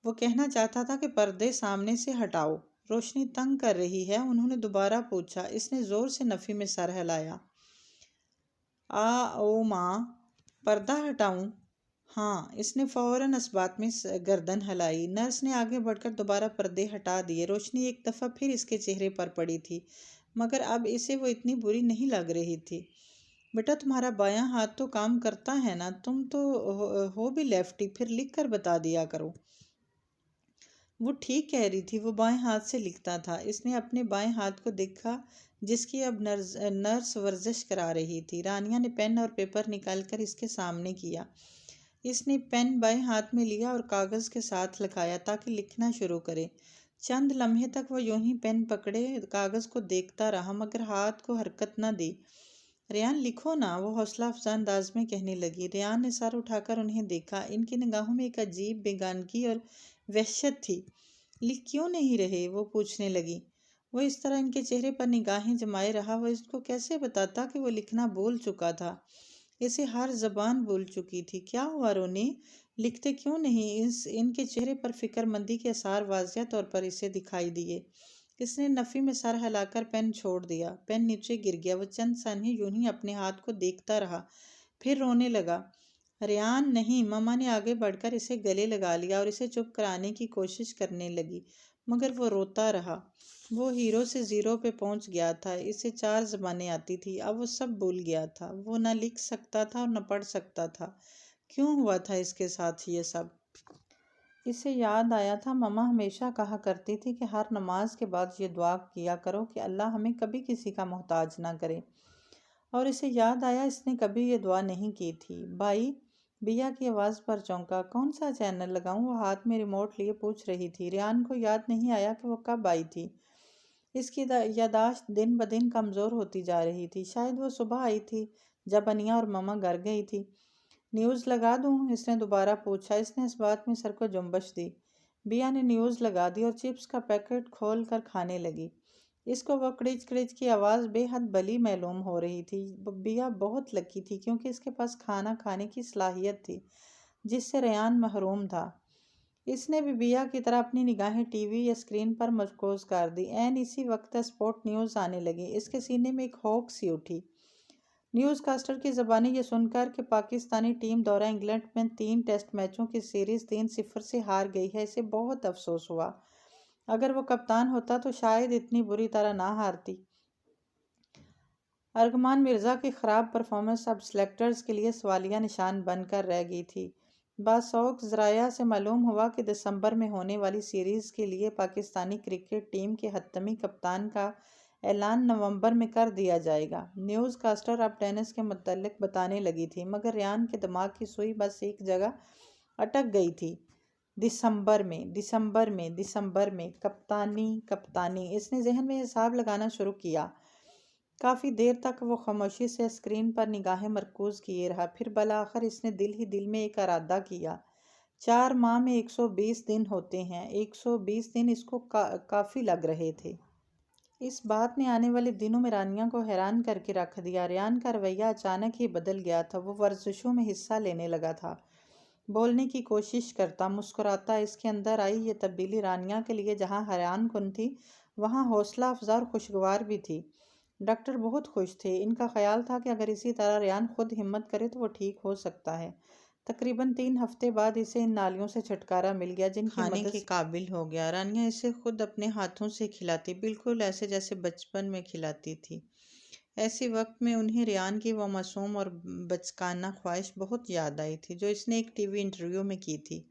وہ کہنا چاہتا تھا کہ پردے سامنے سے ہٹاؤ، روشنی تنگ کر رہی ہے۔ انہوں نے دوبارہ پوچھا۔ اس نے زور سے نفی میں سر ہلایا۔ او ماں، پردہ ہٹاؤں؟ ہاں۔ اس نے فوراً اثبات میں گردن ہلائی۔ نرس نے آگے بڑھ کر دوبارہ پردے ہٹا دیے۔ روشنی ایک دفعہ پھر اس کے چہرے پر پڑی تھی، مگر اب اسے وہ اتنی بری نہیں لگ رہی تھی۔ بیٹا، تمہارا بایاں ہاتھ تو کام کرتا ہے نا؟ تم تو ہو بھی لیفٹی، پھر لکھ کر بتا دیا کرو۔ وہ ٹھیک کہہ رہی تھی، وہ بائیں ہاتھ سے لکھتا تھا۔ اس نے اپنے بائیں ہاتھ کو دیکھا جس کی اب نرس ورزش کرا رہی تھی۔ رانیہ نے پین اور پیپر نکال کر اس کے سامنے کیا۔ اس نے پین بائیں ہاتھ میں لیا اور کاغذ کے ساتھ لگایا تاکہ لکھنا شروع کرے۔ چند لمحے تک وہ یوں ہی پین پکڑے کاغذ کو دیکھتا رہا، مگر ہاتھ کو حرکت نہ دی۔ ریان، لکھو نا، وہ حوصلہ افزا انداز میں کہنے لگی۔ ریان نے سر اٹھا کر انہیں دیکھا۔ ان کی نگاہوں میں ایک عجیب بیگانگی اور وحشت تھی۔ لکھ کیوں نہیں رہے؟ وہ پوچھنے لگی۔ وہ اس طرح ان کے چہرے پر نگاہیں جمائے رہا۔ وہ اس کو کیسے بتاتا کہ وہ لکھنا بھول چکا تھا؟ اسے ہر زبان بھول چکی تھی۔ کیا ہوا رونی؟ لکھتے کیوں نہیں؟ ان کے چہرے پر فکر مندی کے آثار واضح طور پر اسے دکھائی دیے۔ اس نے نفی میں سر ہلا کر پین چھوڑ دیا۔ پین نیچے گر گیا۔ وہ چند ثانیے یوں ہی اپنے ہاتھ کو دیکھتا رہا، پھر رونے لگا۔ ریان، نہیں! ماما نے آگے بڑھ کر اسے گلے لگا لیا اور اسے چپ کرانے کی کوشش کرنے لگی، مگر وہ روتا رہا۔ وہ ہیرو سے زیرو پہ پہنچ گیا تھا۔ اسے 4 زبانیں آتی تھی، اب وہ سب بھول گیا تھا۔ وہ نہ لکھ سکتا تھا اور نہ پڑھ سکتا تھا۔ کیوں ہوا تھا اس کے ساتھ یہ سب؟ اسے یاد آیا تھا ماما ہمیشہ کہا کرتی تھی کہ ہر نماز کے بعد یہ دعا کیا کرو کہ اللہ ہمیں کبھی کسی کا محتاج نہ کرے، اور اسے یاد آیا اس نے کبھی یہ دعا نہیں کی تھی۔ بھائی، بیا کی آواز پر چونکا۔ کون سا چینل لگاؤں؟ وہ ہاتھ میں ریموٹ لیے پوچھ رہی تھی۔ ریان کو یاد نہیں آیا کہ وہ کب آئی تھی۔ اس کی یادداشت دن بدن کمزور ہوتی جا رہی تھی۔ شاید وہ صبح آئی تھی جب انیا اور ماما گھر گئی تھی۔ نیوز لگا دوں؟ اس نے دوبارہ پوچھا۔ اس نے اس بات میں سر کو جنبش دی۔ بیا نے نیوز لگا دی اور چپس کا پیکٹ کھول کر کھانے لگی۔ اس کو وہ کڑچ کڑچ کی آواز بے حد بلی معلوم ہو رہی تھی۔ بیا بہت لکی تھی کیونکہ اس کے پاس کھانا کھانے کی صلاحیت تھی جس سے ریان محروم تھا۔ اس نے بھی بیا کی طرح اپنی نگاہیں ٹی وی یا اسکرین پر مرکوز کر دی۔ عین اسی وقت اسپورٹ نیوز آنے لگی۔ اس کے سینے میں ایک ہوک سی اٹھی۔ نیوز کاسٹر کی زبانی یہ سن کر کہ پاکستانی ٹیم دورہ انگلینڈ میں 3 ٹیسٹ میچوں کی سیریز 3-0 سے ہار گئی ہے، اسے بہت افسوس ہوا۔ اگر وہ کپتان ہوتا تو شاید اتنی بری طرح نہ ہارتی۔ ارغمان مرزا کی خراب پرفارمنس اب سلیکٹرز کے لیے سوالیہ نشان بن کر رہ گئی تھی۔ باسوق ذرائع سے معلوم ہوا کہ دسمبر میں ہونے والی سیریز کے لیے پاکستانی کرکٹ ٹیم کے حتمی کپتان کا اعلان نومبر میں کر دیا جائے گا۔ نیوز کاسٹر اب ٹینس کے متعلق بتانے لگی تھی، مگر ریان کے دماغ کی سوئی بس ایک جگہ اٹک گئی تھی۔ دسمبر میں کپتانی۔ اس نے ذہن میں حساب لگانا شروع کیا۔ کافی دیر تک وہ خاموشی سے اسکرین پر نگاہیں مرکوز کیے رہا، پھر بالآخر اس نے دل ہی دل میں ایک ارادہ کیا۔ 4 ماہ میں 120 دن ہوتے ہیں۔ 120 دن اس کو کافی لگ رہے تھے۔ اس بات نے آنے والے دنوں میں رانیہ کو حیران کر کے رکھ دیا۔ ریان کا رویہ اچانک ہی بدل گیا تھا۔ وہ ورزشوں میں حصہ لینے لگا تھا، بولنے کی کوشش کرتا، مسکراتا۔ اس کے اندر آئی یہ تبدیلی رانیہ کے لیے جہاں حیران کن تھی، وہاں حوصلہ افزا اور خوشگوار بھی تھی۔ ڈاکٹر بہت خوش تھے۔ ان کا خیال تھا کہ اگر اسی طرح ریان خود ہمت کرے تو وہ ٹھیک ہو سکتا ہے۔ تقریباً 3 ہفتے بعد اسے ان نالیوں سے چھٹکارا مل گیا جن کی کھانے کے قابل ہو گیا۔ رانیہ اسے خود اپنے ہاتھوں سے کھلاتی، بالکل ایسے جیسے بچپن میں کھلاتی تھی۔ ایسے وقت میں انہیں ریان کی وہ معصوم اور بچکانہ خواہش بہت یاد آئی تھی جو اس نے ایک ٹی وی انٹرویو میں کی تھی۔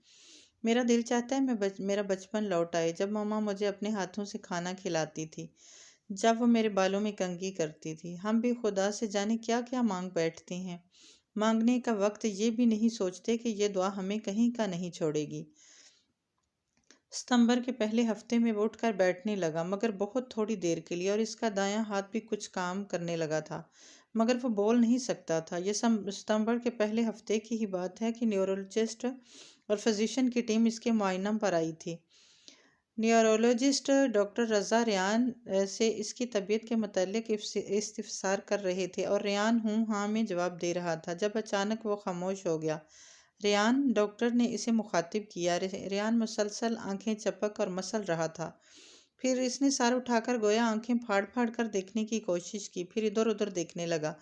میرا دل چاہتا ہے میرا بچپن لوٹ آئے، جب ماما مجھے اپنے ہاتھوں سے کھانا کھلاتی تھی، جب وہ میرے بالوں میں کنگھی کرتی تھی۔ ہم بھی خدا سے جانے کیا کیا مانگ بیٹھتے ہیں، مانگنے کا وقت یہ بھی نہیں سوچتے کہ یہ دعا ہمیں کہیں کا نہیں چھوڑے گی۔ ستمبر کے پہلے ہفتے میں وہ اٹھ کر بیٹھنے لگا، مگر بہت تھوڑی دیر کے لیے، اور اس کا دایاں ہاتھ بھی کچھ کام کرنے لگا تھا، مگر وہ بول نہیں سکتا تھا۔ یہ ستمبر کے پہلے ہفتے کی ہی بات ہے کہ نیورولوجسٹ اور فزیشین کی ٹیم اس کے معائنہ پر آئی تھی۔ نیورولوجسٹ ڈاکٹر رضا ریان سے اس کی طبیعت کے متعلق استفسار کر رہے تھے اور ریان ہوں ہاں میں جواب دے رہا تھا، جب اچانک وہ خاموش ہو گیا۔ ریان، ڈاکٹر نے اسے مخاطب کیا۔ ریان مسلسل آنکھیں چپک اور مسل رہا تھا۔ پھر اس نے سر اٹھا کر گویا آنکھیں پھاڑ پھاڑ کر دیکھنے کی کوشش کی، پھر ادھر ادھر دیکھنے لگا۔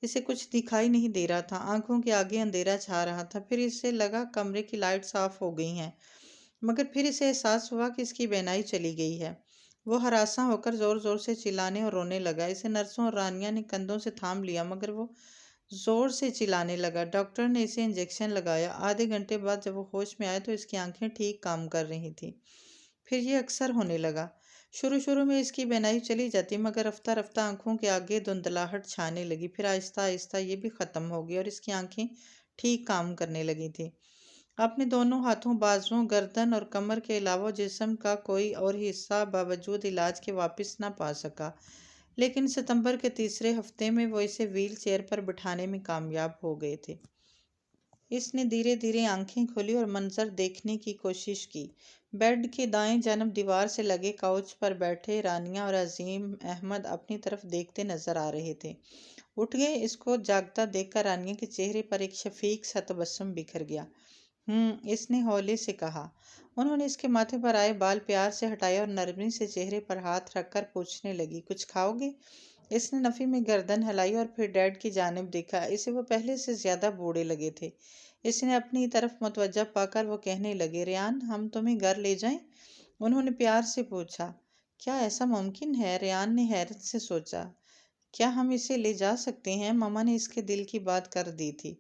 اسے کچھ دکھائی نہیں دے رہا تھا، آنکھوں کے آگے اندھیرا چھا رہا تھا۔ پھر اسے لگا کمرے کی لائٹس آف ہو گئی ہیں، مگر پھر اسے احساس ہوا کہ اس کی بینائی چلی گئی ہے۔ وہ ہراساں ہو کر زور زور سے چلانے اور رونے لگا۔ اسے نرسوں اور رانیہ نے کندھوں سے تھام لیا، مگر وہ زور سے چلانے لگا۔ ڈاکٹر نے اسے انجیکشن لگایا۔ آدھے گھنٹے بعد جب وہ ہوش میں آیا تو اس کی آنکھیں ٹھیک کام کر رہی تھیں۔ پھر یہ اکثر ہونے لگا۔ شروع میں اس کی بینائی چلی جاتی، مگر رفتہ رفتہ آنکھوں کے آگے دھندلاہٹ چھانے لگی۔ پھر آہستہ آہستہ یہ بھی ختم ہو گئی اور اس کی آنکھیں ٹھیک کام کرنے لگی تھیں۔ اپنے دونوں ہاتھوں، بازوؤں، گردن اور کمر کے علاوہ جسم کا کوئی اور حصہ باوجود علاج کے واپس نہ پا سکا، لیکن ستمبر کے تیسرے ہفتے میں وہ اسے ویل چیئر پر بٹھانے میں کامیاب ہو گئے تھے۔ اس نے دھیرے دھیرے آنکھیں کھولی اور منظر دیکھنے کی کوشش کی۔ بیڈ کی دائیں جانب دیوار سے لگے کاؤچ پر بیٹھے رانیہ اور عظیم احمد اپنی طرف دیکھتے نظر آ رہے تھے۔ اٹھ گئے؟ اس کو جاگتا دیکھ کر رانیہ کے چہرے پر ایک شفیق سا تبسم بکھر گیا۔ اس نے ہولے سے کہا۔ انہوں نے اس کے ماتھے پر آئے بال پیار سے ہٹائے اور نرمی سے چہرے پر ہاتھ رکھ کر پوچھنے لگی، کچھ کھاؤ گے؟ اس نے نفی میں گردن ہلائی اور پھر ڈیڈ کی جانب دیکھا۔ اسے وہ پہلے سے زیادہ بوڑھے لگے تھے۔ اس نے اپنی طرف متوجہ پا کر وہ کہنے لگے، ریان، ہم تمہیں گھر لے جائیں؟ انہوں نے پیار سے پوچھا۔ کیا ایسا ممکن ہے؟ ریان نے حیرت سے سوچا۔ کیا ہم اسے لے جا سکتے ہیں؟ ماما نے اس کے دل کی بات کر دی تھی۔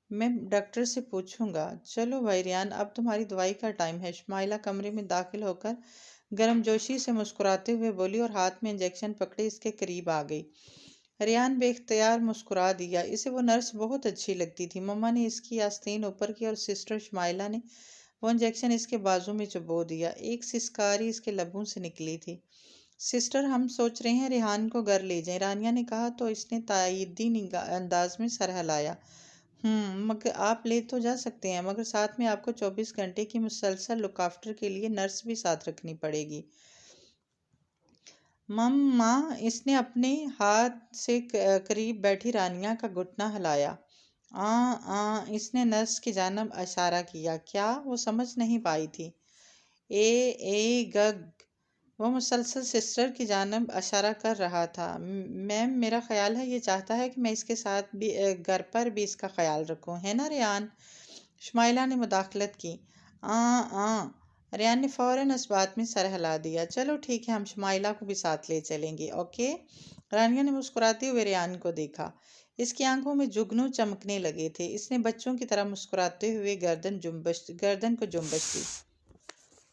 میں ڈاکٹر سے پوچھوں گا۔ چلو بھائی ریان، اب تمہاری دوائی کا ٹائم ہے۔ شمائلہ کمرے میں داخل ہو کر گرم جوشی سے مسکراتے ہوئے بولی اور ہاتھ میں انجیکشن پکڑے اس کے قریب آ گئی۔ ریان بے اختیار مسکرا دیا۔ اسے وہ نرس بہت اچھی لگتی تھی۔ مما نے اس کی آستین اوپر کی اور سسٹر شمائلہ نے وہ انجیکشن اس کے بازو میں چبو دیا۔ ایک سسکاری اس کے لبوں سے نکلی تھی۔ سسٹر، ہم سوچ رہے ہیں ریحان کو گھر لے جائیں، رانیہ نے کہا تو اس نے تائیدی انداز میں سر ہلایا۔ مگر آپ لے تو جا سکتے ہیں، مگر ساتھ میں آپ کو 24 گھنٹے کی مسلسل لک آفٹر کے لیے نرس بھی ساتھ رکھنی پڑے گی۔ ماں، اس نے اپنے ہاتھ سے قریب بیٹھی رانیہ کا گھٹنا ہلایا۔ اس نے نرس کی جانب اشارہ کیا۔ کیا؟ وہ سمجھ نہیں پائی تھی۔ گگ۔ وہ مسلسل سسٹر کی جانب اشارہ کر رہا تھا۔ میم، میرا خیال ہے یہ چاہتا ہے کہ میں اس کے ساتھ بھی گھر پر بھی اس کا خیال رکھوں، ہے نا ریان؟ شمائلہ نے مداخلت کی۔ ریان نے فوراً اس بات میں سر ہلا دیا۔ چلو ٹھیک ہے، ہم شمائلہ کو بھی ساتھ لے چلیں گے، اوکے؟ رانیہ نے مسکراتے ہوئے ریان کو دیکھا۔ اس کی آنکھوں میں جگنو چمکنے لگے تھے۔ اس نے بچوں کی طرح مسکراتے ہوئے گردن کو جنبش دی۔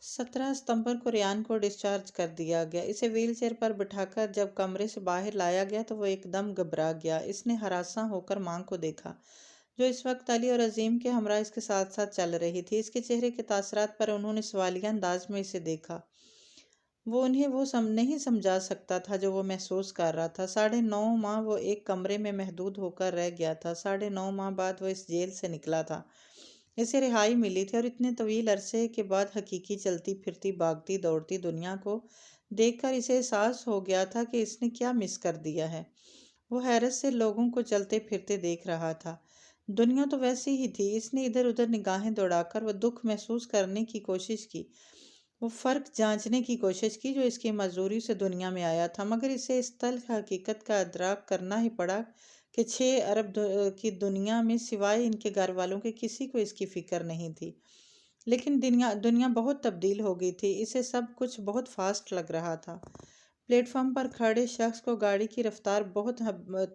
17 ستمبر کو ریان کو ڈسچارج کر دیا گیا۔ اسے ویل چیئر پر بٹھا کر جب کمرے سے باہر لایا گیا تو وہ ایک دم گھبرا گیا۔ اس نے ہراساں ہو کر ماں کو دیکھا، جو اس وقت علی اور عظیم کے ہمراہ اس کے ساتھ ساتھ چل رہی تھی۔ اس کے چہرے کے تاثرات پر انہوں نے سوالیہ انداز میں اسے دیکھا۔ وہ انہیں وہ نہیں سمجھا سکتا تھا جو وہ محسوس کر رہا تھا۔ 9.5 ماہ وہ ایک کمرے میں محدود ہو کر رہ گیا تھا۔ 9.5 ماہ بعد وہ اس جیل سے نکلا تھا۔ اسے رہائی ملی تھی اور اتنے طویل عرصے کے بعد حقیقی چلتی پھرتی بھاگتی دوڑتی دنیا کو دیکھ کر اسے احساس ہو گیا تھا کہ اس نے کیا مس کر دیا ہے۔ وہ حیرت سے لوگوں کو چلتے پھرتے دیکھ رہا تھا۔ دنیا تو ویسی ہی تھی۔ اس نے ادھر ادھر نگاہیں دوڑا کر وہ دکھ محسوس کرنے کی کوشش کی، وہ فرق جانچنے کی کوشش کی جو اس کی معذوری سے دنیا میں آیا تھا، مگر اسے اس تلخ حقیقت کا ادراک کرنا ہی پڑا کہ 6 ارب کی دنیا میں سوائے ان کے گھر والوں کے کسی کو اس کی فکر نہیں تھی۔ لیکن دنیا بہت تبدیل ہو گئی تھی۔ اسے سب کچھ بہت فاسٹ لگ رہا تھا۔ پلیٹ فارم پر کھڑے شخص کو گاڑی کی رفتار بہت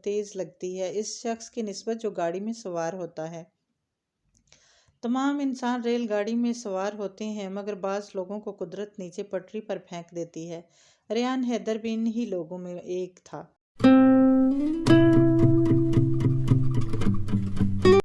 تیز لگتی ہے اس شخص کی نسبت جو گاڑی میں سوار ہوتا ہے۔ تمام انسان ریل گاڑی میں سوار ہوتے ہیں، مگر بعض لوگوں کو قدرت نیچے پٹری پر پھینک دیتی ہے۔ ریان حیدر بھی انہی لوگوں میں ایک تھا۔